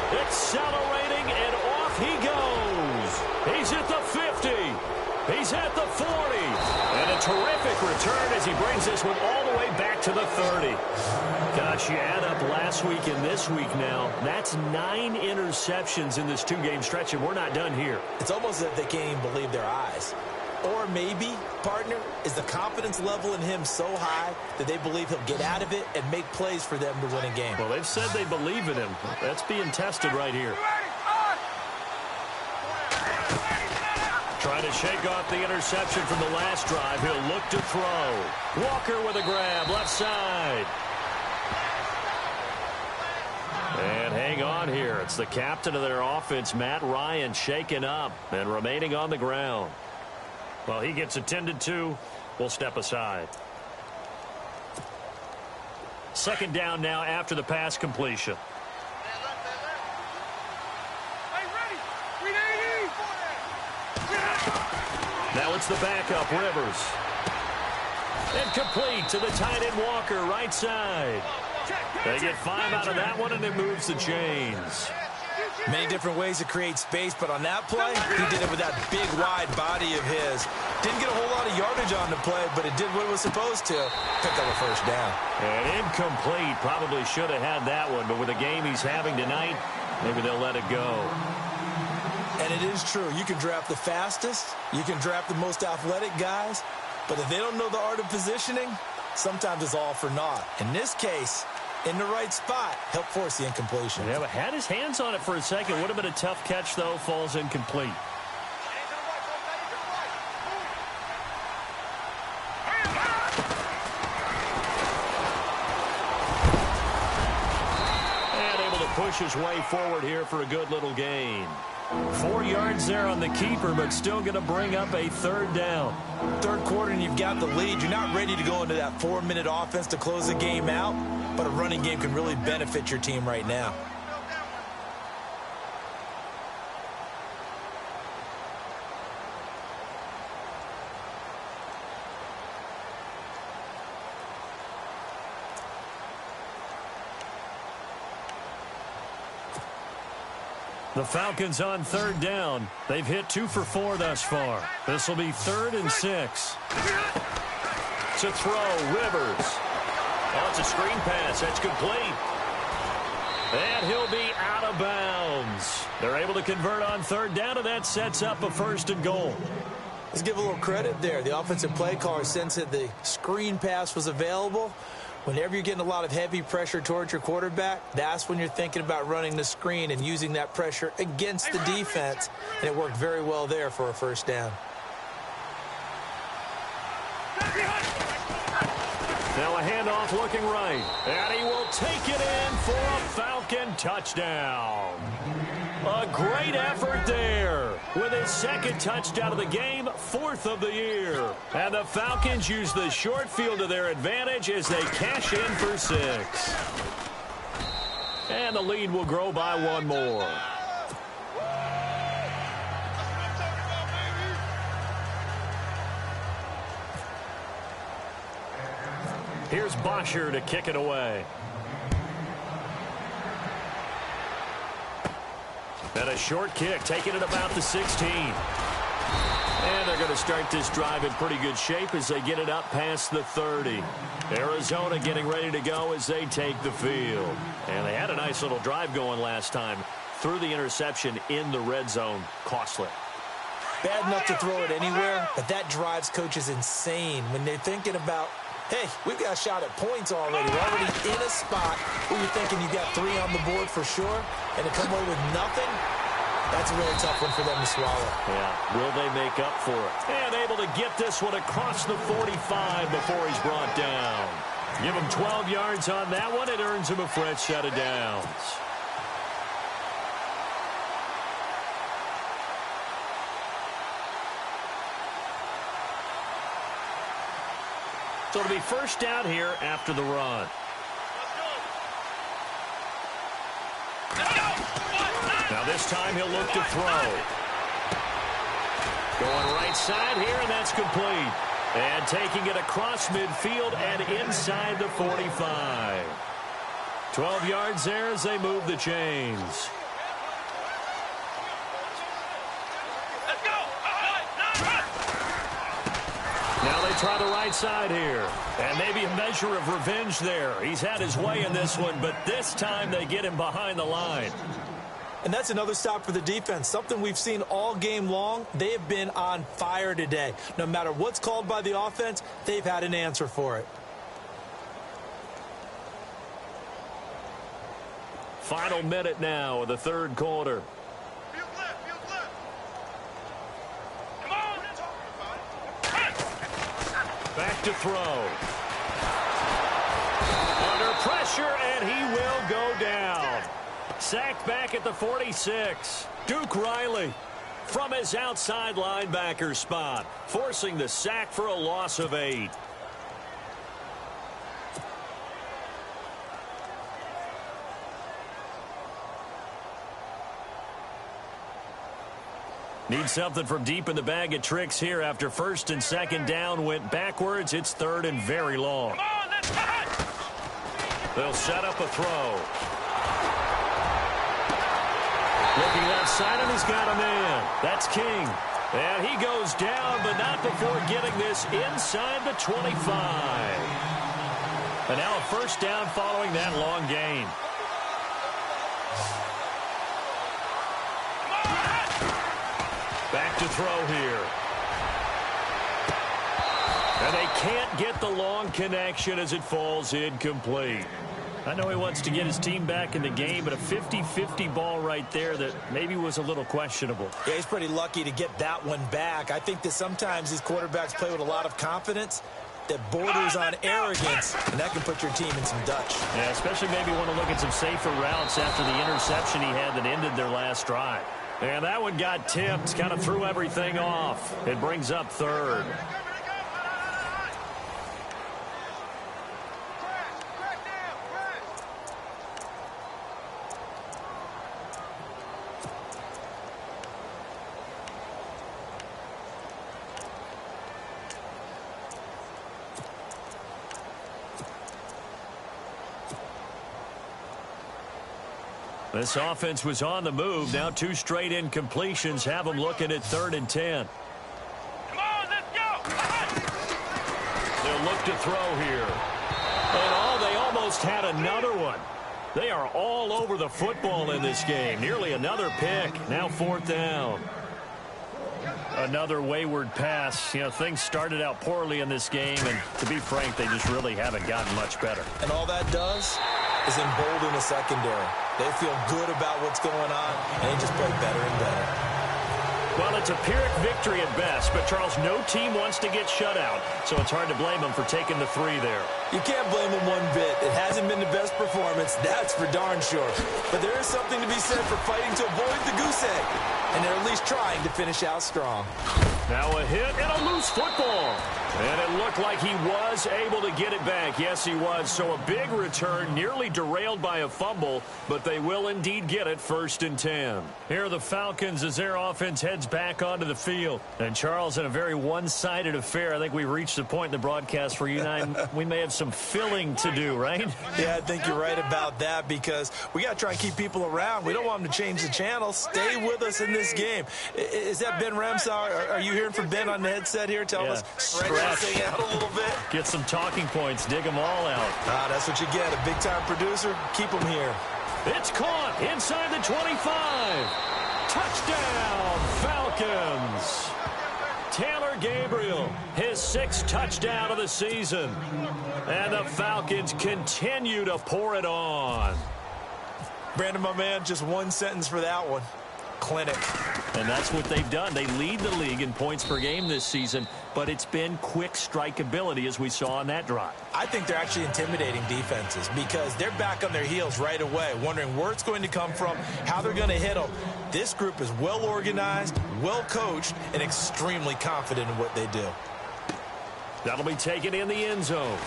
Accelerating, and off he goes. He's at the 50. He's at the 40. And a terrific return as he brings this one all the way back to the 30. Gosh, you add up last week and this week now. That's 9 interceptions in this 2-game stretch, and we're not done here. It's almost as if they can't even believe their eyes. Or maybe, partner, is the confidence level in him so high that they believe he'll get out of it and make plays for them to win a game. Well, they've said they believe in him. That's being tested right here. Trying to shake off the interception from the last drive. He'll look to throw. Walker with a grab, left side. And hang on here. It's the captain of their offense, Matt Ryan, shaken up and remaining on the ground. Well, he gets attended to. We'll step aside. Second down now after the pass completion. Now it's the backup, Rivers. And complete to the tight end Walker, right side. They get 5 out of that one, and it moves the chains. Many different ways to create space, but on that play, he did it with that big, wide body of his. Didn't get a whole lot of yardage on the play, but it did what it was supposed to. Picked up a first down. And incomplete. Probably should have had that one, but with the game he's having tonight, maybe they'll let it go. And it is true. You can draft the fastest. You can draft the most athletic guys. But if they don't know the art of positioning, sometimes it's all for naught. In this case, in the right spot, helped force the incompletion. Yeah, but had his hands on it for a second. Would have been a tough catch, though. Falls incomplete. And able to push his way forward here for a good little gain. 4 yards there on the keeper, but still going to bring up a third down. Third quarter and you've got the lead. You're not ready to go into that 4-minute offense to close the game out, but a running game can really benefit your team right now. The Falcons on third down. They've hit 2 for 4 thus far. This will be 3rd and 6. To throw, Rivers. Oh, it's a screen pass. That's complete. And he'll be out of bounds. They're able to convert on third down, and that sets up a 1st and goal. Let's give a little credit there. The offensive play caller sensed that the screen pass was available. Whenever you're getting a lot of heavy pressure towards your quarterback, that's when you're thinking about running the screen and using that pressure against the defense. And it worked very well there for a 1st down. Now a handoff looking right. And he will take it in for a Falcon touchdown. A great effort there with his 2nd touchdown of the game, 4th of the year. And the Falcons use the short field to their advantage as they cash in for 6. And the lead will grow by 1 more. Here's Bosher to kick it away. And a short kick, taking it about the 16. And they're going to start this drive in pretty good shape as they get it up past the 30. Arizona getting ready to go as they take the field. And they had a nice little drive going last time. Threw the interception in the red zone. Costly. Bad enough to throw it anywhere, but that drives coaches insane when they're thinking about, hey, we've got a shot at points already. We're already in a spot where you're thinking you got 3 on the board for sure, and to come away with nothing, that's a really tough one for them to swallow. Yeah, will they make up for it? And able to get this one across the 45 before he's brought down. Give him 12 yards on that one. It earns him a fresh set of downs. So it'll be 1st down here after the run. Now this time he'll look to throw. Going right side here, and that's complete. And taking it across midfield and inside the 45. 12 yards there as they move the chains. Now they try the right side here. And maybe a measure of revenge there. He's had his way in this one, but this time they get him behind the line. And that's another stop for the defense. Something we've seen all game long. They have been on fire today. No matter what's called by the offense, they've had an answer for it. Final minute now of the 3rd quarter. Back to throw. Under pressure, and he will go down. Sacked back at the 46. Duke Riley from his outside linebacker spot, forcing the sack for a loss of 8. Need something from deep in the bag of tricks here after first and second down went backwards. It's third and very long. They'll set up a throw. Looking left side, and he's got a man. That's King. And he goes down, but not before getting this inside the 25. And now a first down following that long gain. Back to throw here. And they can't get the long connection as it falls incomplete. I know he wants to get his team back in the game, but a 50-50 ball right there that maybe was a little questionable. Yeah, he's pretty lucky to get that one back. I think that sometimes these quarterbacks play with a lot of confidence that borders on arrogance, and that can put your team in some Dutch. Yeah, especially maybe want to look at some safer routes after the interception he had that ended their last drive. And that one got tipped, kind of threw everything off. It brings up third. This offense was on the move. Now 2 straight incompletions have them looking at 3rd and 10. Come on, let's go. They'll look to throw here. And they almost had another one. They are all over the football in this game. Nearly another pick. Now 4th down. Another wayward pass. You know, things started out poorly in this game, and to be frank, they just really haven't gotten much better. And all that does is embolden the secondary. They feel good about what's going on, and they just play better and better. Well, it's a Pyrrhic victory at best, but, Charles, no team wants to get shut out, so it's hard to blame them for taking the 3 there. You can't blame them one bit. It hasn't been the best performance, that's for darn sure. But there is something to be said for fighting to avoid the goose egg, and they're at least trying to finish out strong. Now a hit and a loose football. And it looked like he was able to get it back. Yes, he was. So a big return, nearly derailed by a fumble, but they will indeed get it 1st and 10. Here are the Falcons as their offense heads back onto the field. And, Charles, in a very one-sided affair, I think we've reached the point in the broadcast where you and I, we may have some filling to do, right? Yeah, I think you're right about that because we got to try and keep people around. We don't want them to change the channel. Stay with us in this game. Is that Ben Ramsau? Are you hearing from Ben on the headset here? Tell us. Sing out a little bit. Get some talking points. Dig them all out. That's what you get. A big-time producer. Keep them here. It's caught inside the 25. Touchdown, Falcons. Taylor Gabriel, his 6th touchdown of the season. And the Falcons continue to pour it on. Brandon, my man, just one sentence for that one. Clinic. And that's what they've done. They lead the league in points per game this season, but it's been quick strikeability as we saw on that drive. I think they're actually intimidating defenses because they're back on their heels right away, wondering where it's going to come from, how they're going to hit them. This group is well organized, well coached, and extremely confident in what they do. That'll be taken in the end zone.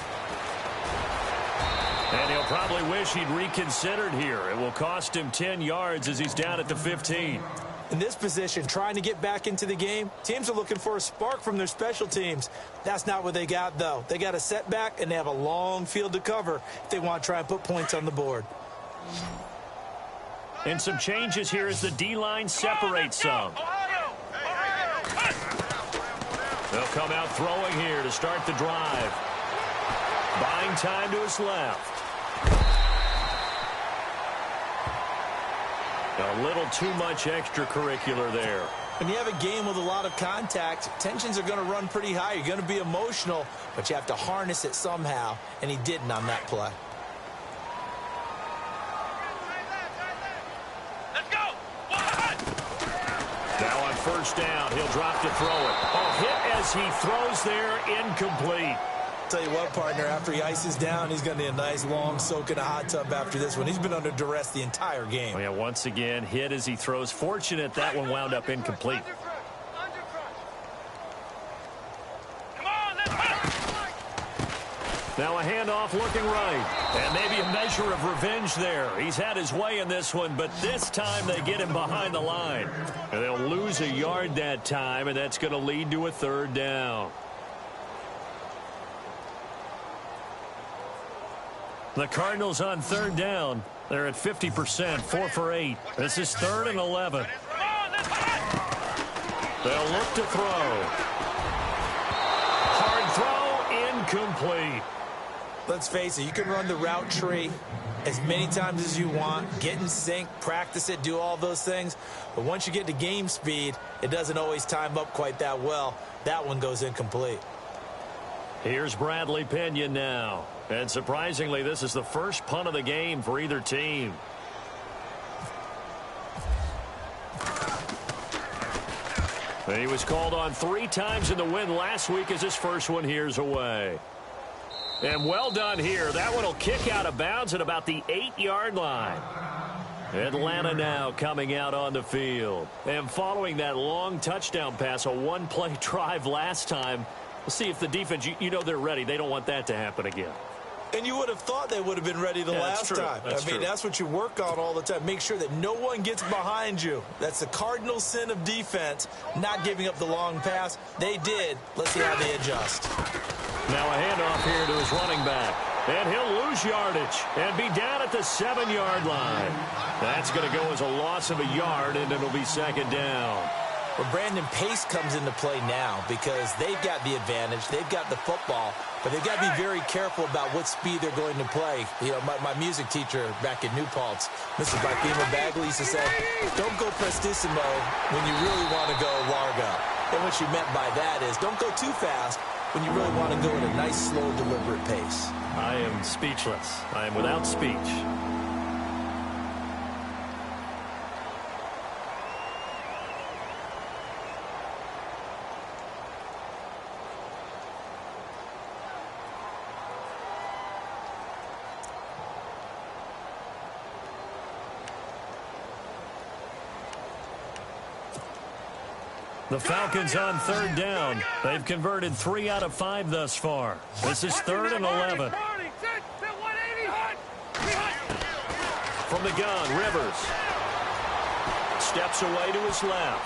And he'll probably wish he'd reconsidered here. It will cost him 10 yards as he's down at the 15. In this position, trying to get back into the game, teams are looking for a spark from their special teams. That's not what they got, though. They got a setback, and they have a long field to cover if they want to try and put points on the board. And some changes here as the D-line separates some. They'll come out throwing here to start the drive. Buying time to his left. A little too much extracurricular there. When you have a game with a lot of contact, tensions are going to run pretty high. You're going to be emotional, but you have to harness it somehow, and he didn't on that play. Let's go. Now on 1st down, he'll drop to throw it. A hit as he throws there, incomplete. Tell you what, partner, after he ices down, he's going to need a nice long soak in a hot tub after this one. He's been under duress the entire game. Oh, yeah, once again, hit as he throws. Fortunate that one wound up incomplete. Now a handoff looking right. And maybe a measure of revenge there. He's had his way in this one, but this time they get him behind the line. And they'll lose a yard that time, and that's going to lead to a third down. The Cardinals on third down. They're at 50%, 4 for 8. This is 3rd and 11. They'll look to throw. Hard throw, incomplete. Let's face it, you can run the route tree as many times as you want, get in sync, practice it, do all those things. But once you get to game speed, it doesn't always time up quite that well. That one goes incomplete. Here's Bradley Pinion now. And surprisingly, this is the first punt of the game for either team. He was called on 3 times in the win last week as his first one here's away. And well done here. That one will kick out of bounds at about the 8-yard line. Atlanta now coming out on the field. And following that long touchdown pass, a one-play drive last time, we'll see if the defense, you know they're ready. They don't want that to happen again. And you would have thought they would have been ready the last time. That's what you work on all the time. Make sure that no one gets behind you. That's the cardinal sin of defense, not giving up the long pass. They did. Let's see how they adjust. Now a handoff here to his running back. And he'll lose yardage and be down at the 7-yard line. That's going to go as a loss of a yard, and it'll be 2nd down. Well, Brandon, pace comes into play now because they've got the advantage. They've got the football, but they've got to be very careful about what speed they're going to play. You know, my music teacher back in New Paltz, Mr. Barthema Bagley, used to say, don't go prestissimo when you really want to go largo. And what she meant by that is don't go too fast when you really want to go at a nice, slow, deliberate pace. I am speechless. I am without speech. The Falcons on 3rd down. They've converted 3 out of 5 thus far. This is 3rd and 11. From the gun, Rivers. Steps away to his left.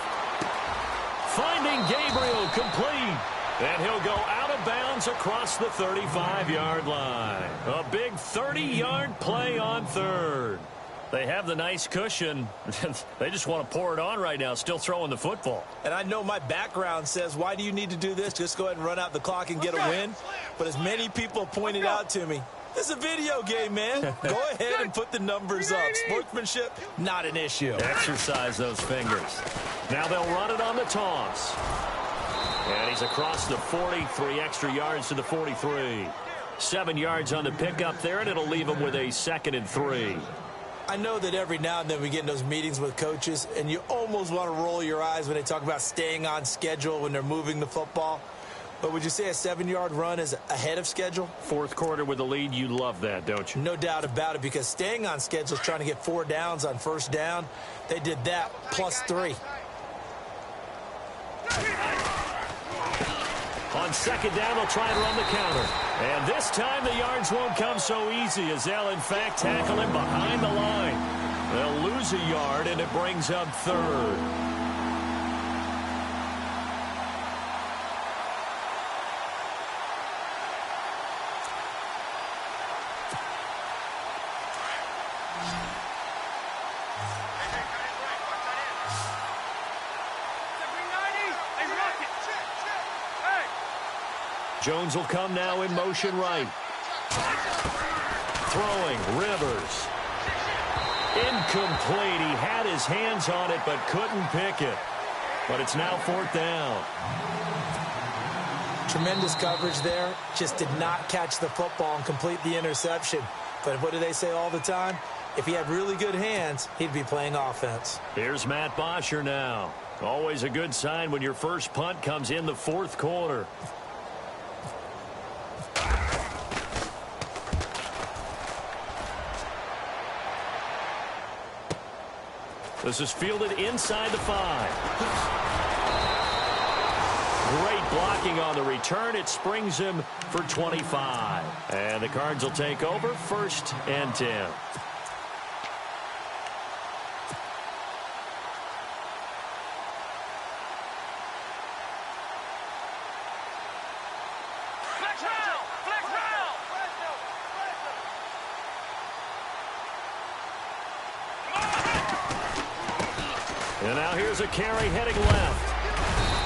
Finding Gabriel complete. And he'll go out of bounds across the 35-yard line. A big 30-yard play on 3rd. They have the nice cushion. They just want to pour it on right now, still throwing the football. And I know my background says, why do you need to do this? Just go ahead and run out the clock and get a win. But as many people pointed out to me, this is a video game, man. Go ahead and put the numbers up. Sportsmanship, not an issue. Exercise those fingers. Now they'll run it on the toss. And he's across the 40, 3 extra yards to the 43. 7 yards on the pickup there, and it'll leave him with a 2nd and 3. I know that every now and then we get in those meetings with coaches, and you almost want to roll your eyes when they talk about staying on schedule when they're moving the football. But would you say a 7-yard run is ahead of schedule? 4th quarter with the lead, you love that, don't you? No doubt about it, because staying on schedule is trying to get 4 downs on 1st down. They did that plus 3. On 2nd down, they'll try and run the counter. And this time the yards won't come so easy as they'll, in fact, tackle him behind the line. They'll lose a yard, and it brings up 3rd. Jones will come now in motion right. Throwing, Rivers. Incomplete. He had his hands on it but couldn't pick it. But it's now 4th down. Tremendous coverage there. Just did not catch the football and complete the interception. But what do they say all the time? If he had really good hands, he'd be playing offense. Here's Matt Bosher now. Always a good sign when your first punt comes in the 4th quarter. This is fielded inside the 5. Great blocking on the return. It springs him for 25. And the Cards will take over 1st and 10. And now here's a carry heading left.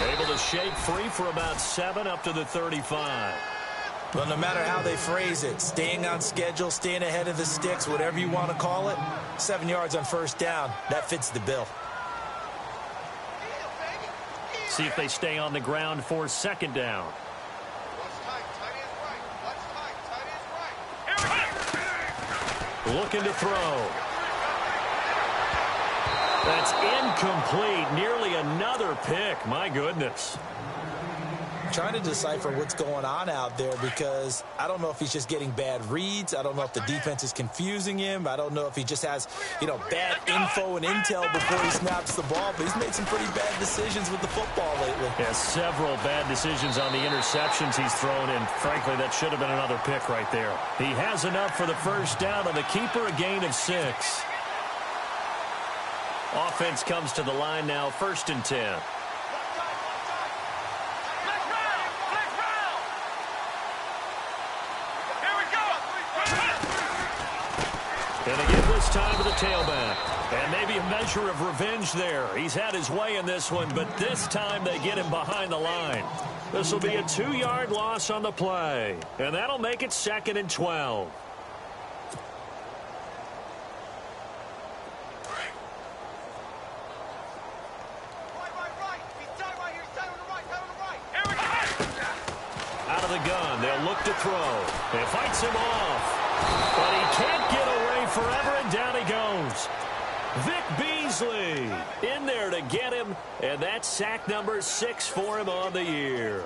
Able to shake free for about 7 up to the 35. Well, no matter how they phrase it, staying on schedule, staying ahead of the sticks, whatever you want to call it, 7 yards on 1st down, that fits the bill. See if they stay on the ground for 2nd down. Looking to throw. That's incomplete. Nearly another pick. My goodness. Trying to decipher what's going on out there because I don't know if he's just getting bad reads. I don't know if the defense is confusing him. I don't know if he just has, bad info and intel before he snaps the ball. But he's made some pretty bad decisions with the football lately. Yeah, several bad decisions on the interceptions he's thrown, and frankly, that should have been another pick right there. He has enough for the 1st down on the keeper, a gain of 6. Offense comes to the line now, 1st and 10. And again this time to the tailback. And maybe a measure of revenge there. He's had his way in this one, but this time they get him behind the line. This will be a 2-yard loss on the play. And that'll make it 2nd and 12. Out of the gun, they'll look to throw. It fights him off. But he can't get away forever, and down he goes. Vic Beasley in there to get him, and that's sack number 6 for him on the year.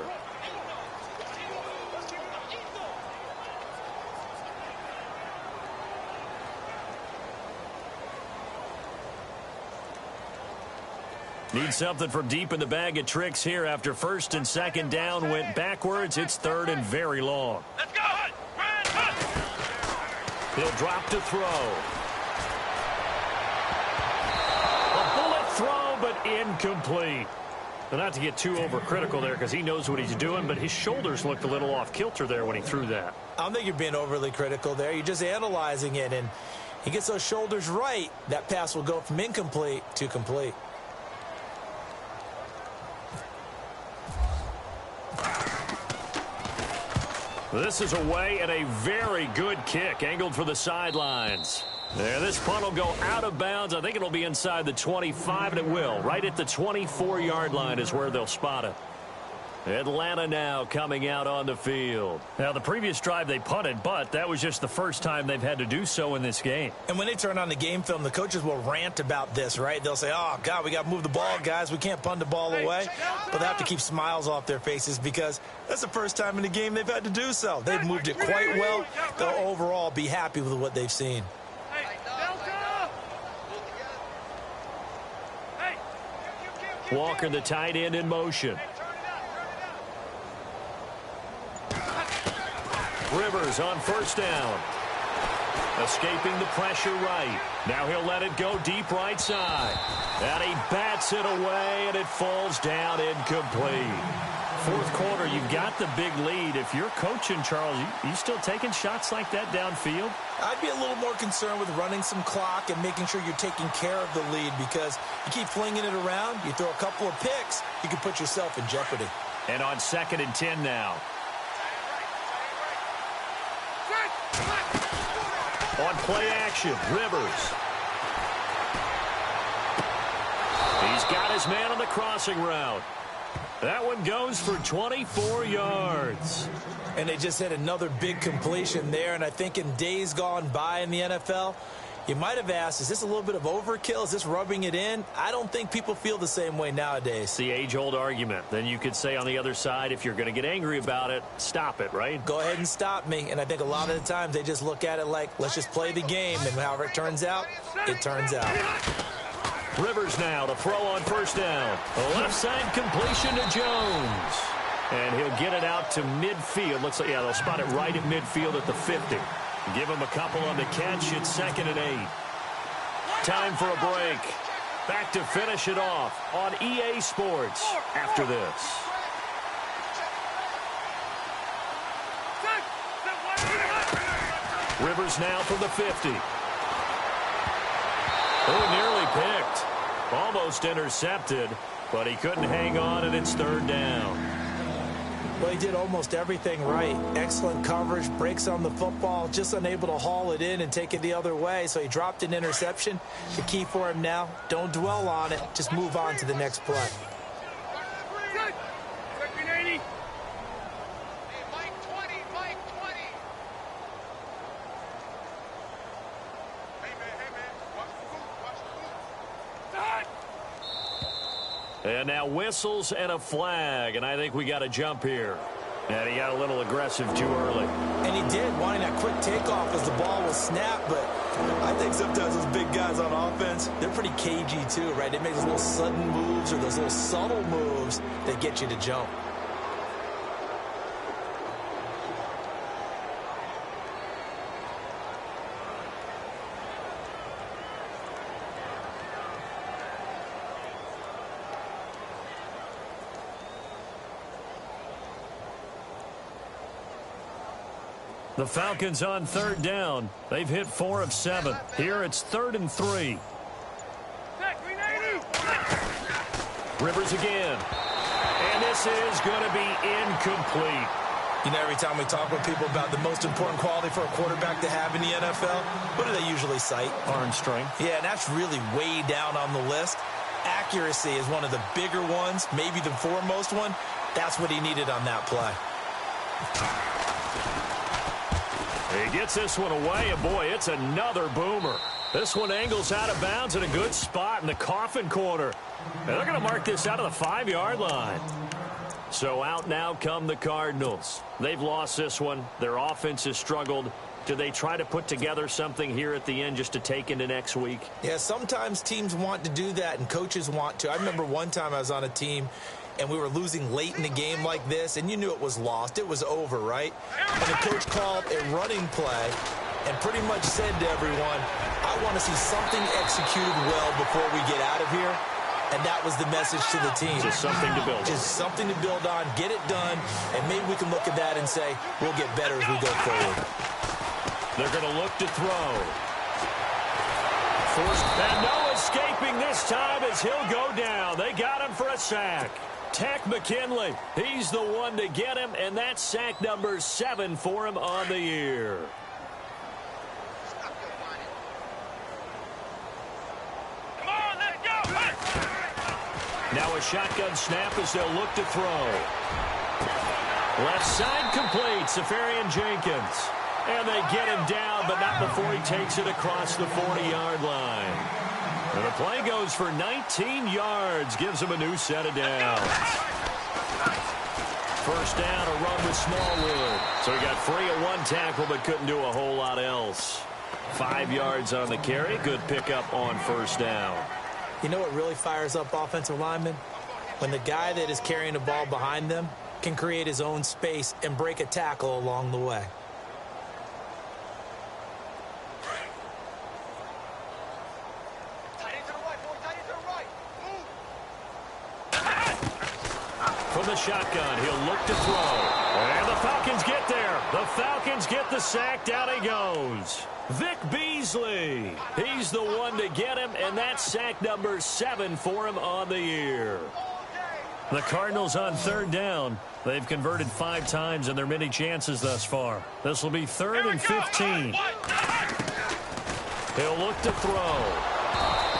Need something from deep in the bag of tricks here after 1st and 2nd down went backwards. It's 3rd and very long. Let's go! He'll drop to throw. A bullet throw, but incomplete. Well, not to get too overcritical there because he knows what he's doing, but his shoulders looked a little off kilter there when he threw that. I don't think you're being overly critical there. You're just analyzing it, and he gets those shoulders right. That pass will go from incomplete to complete. This is away and a very good kick angled for the sidelines. There, this punt will go out of bounds. I think it'll be inside the 25, and it will. Right at the 24-yard line is where they'll spot it. Atlanta now coming out on the field. Now, the previous drive they punted, but that was just the first time they've had to do so in this game. And when they turn on the game film, the coaches will rant about this, right? They'll say, oh, God, we got to move the ball, guys. We can't punt the ball away. But they have to keep smiles off their faces because that's the first time in the game they've had to do so. They've moved it quite well. They'll overall be happy with what they've seen. Walker, the tight end, in motion. Rivers on 1st down. Escaping the pressure right. Now he'll let it go deep right side. And he bats it away, and it falls down incomplete. 4th quarter, you've got the big lead. If you're coaching, Charles, you still taking shots like that downfield? I'd be a little more concerned with running some clock and making sure you're taking care of the lead because you keep flinging it around, you throw a couple of picks, you can put yourself in jeopardy. And on 2nd and 10 now. On play action, Rivers. He's got his man on the crossing route. That one goes for 24 yards. And they just had another big completion there, and I think in days gone by in the NFL, you might have asked, is this a little bit of overkill? Is this rubbing it in? I don't think people feel the same way nowadays. It's the age-old argument. Then you could say on the other side, if you're going to get angry about it, stop it, right? Go ahead and stop me. And I think a lot of the times they just look at it like, let's just play the game, and however it turns out, it turns out. Rivers now to throw on first down. A left side completion to Jones. And he'll get it out to midfield. Looks like, yeah, they'll spot it right at midfield at the 50. Give him a couple on the catch. It's 2nd and 8. Time for a break. Back to finish it off on EA Sports after this. Rivers now from the 50. Oh, nearly picked. Almost intercepted, but he couldn't hang on, and it's 3rd down. Well, he did almost everything right. Excellent coverage, breaks on the football, just unable to haul it in and take it the other way, so he dropped an interception. The key for him now, don't dwell on it, just move on to the next play. And now whistles and a flag, and I think we got a jump here. And he got a little aggressive too early. And he did, wanting that quick takeoff as the ball was snapped, but I think sometimes those big guys on offense, they're pretty cagey too, right? They make those little sudden moves or those little subtle moves that get you to jump. The Falcons on 3rd down. They've hit 4 of 7. Here it's 3rd and 3. Rivers again. And this is going to be incomplete. You know, every time we talk with people about the most important quality for a quarterback to have in the NFL, what do they usually cite? Arm strength. Yeah, and that's really way down on the list. Accuracy is one of the bigger ones, maybe the foremost one. That's what he needed on that play. He gets this one away, and boy, it's another boomer. This one angles out of bounds in a good spot in the coffin corner. And they're going to mark this out of the 5-yard line. So out now come the Cardinals. They've lost this one. Their offense has struggled. Do they try to put together something here at the end just to take into next week? Yeah, sometimes teams want to do that, and coaches want to. I remember one time I was on a team, and we were losing late in the game like this, and you knew it was lost. It was over, right? And the coach called a running play and pretty much said to everyone, I want to see something executed well before we get out of here. And that was the message to the team. Just something to build on. Just something to build on, get it done, and maybe we can look at that and say, we'll get better as we go forward. They're going to look to throw. Forced, and no escaping this time as he'll go down. They got him for a sack. Tech McKinley, he's the one to get him, and that's sack number 7 for him on the year. Come on, let's go! Now a shotgun snap as they'll look to throw. Left side complete, Safarian Jenkins. And they get him down, but not before he takes it across the 40-yard line. And the play goes for 19 yards, gives him a new set of downs. First down, a run with Smallwood. So he got free of one tackle, but couldn't do a whole lot else. 5 yards on the carry, good pickup on first down. You know what really fires up offensive linemen? When the guy that is carrying the ball behind them can create his own space and break a tackle along the way. From the shotgun, he'll look to throw. And the Falcons get there. The Falcons get the sack. Down he goes. Vic Beasley. He's the one to get him, and that's sack number 7 for him on the year. The Cardinals on 3rd down. They've converted 5 times in their many chances thus far. This will be 3rd and 15. He'll look to throw.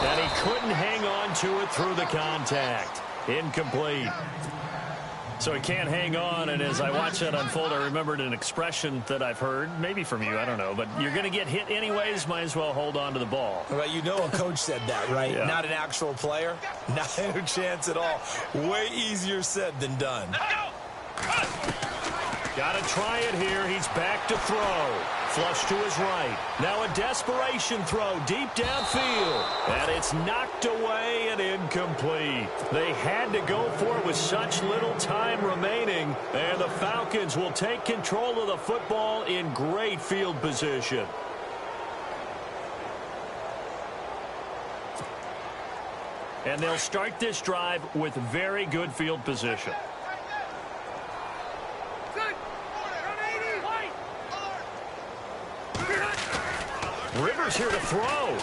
And he couldn't hang on to it through the contact. Incomplete. So he can't hang on, and as I watch that unfold, I remembered an expression that I've heard, maybe from you, I don't know, but you're going to get hit anyways, might as well hold on to the ball. Well, you know a coach said that, right? Yeah. Not an actual player. Not a chance at all. Way easier said than done. Got to try it here. He's back to throw. Flush to his right. Now a desperation throw deep downfield. And it's knocked away and incomplete. They had to go for it with such little time remaining. And the Falcons will take control of the football in great field position. And they'll start this drive with very good field position. Rivers here to throw.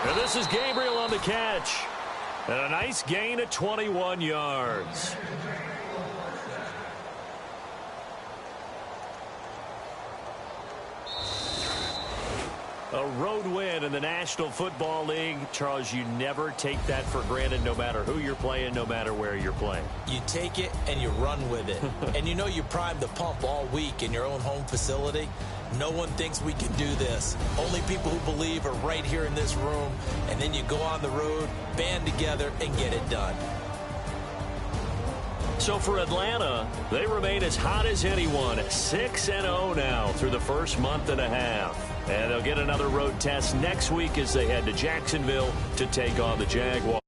And this is Gabriel on the catch. And a nice gain of 21 yards. A road win in the National Football League. Charles, you never take that for granted, no matter who you're playing, no matter where you're playing. You take it and you run with it. And you know you primed the pump all week in your own home facility. No one thinks we can do this. Only people who believe are right here in this room. And then you go on the road, band together, and get it done. So for Atlanta, they remain as hot as anyone, 6-0 now through the first month and a half. And they'll get another road test next week as they head to Jacksonville to take on the Jaguars.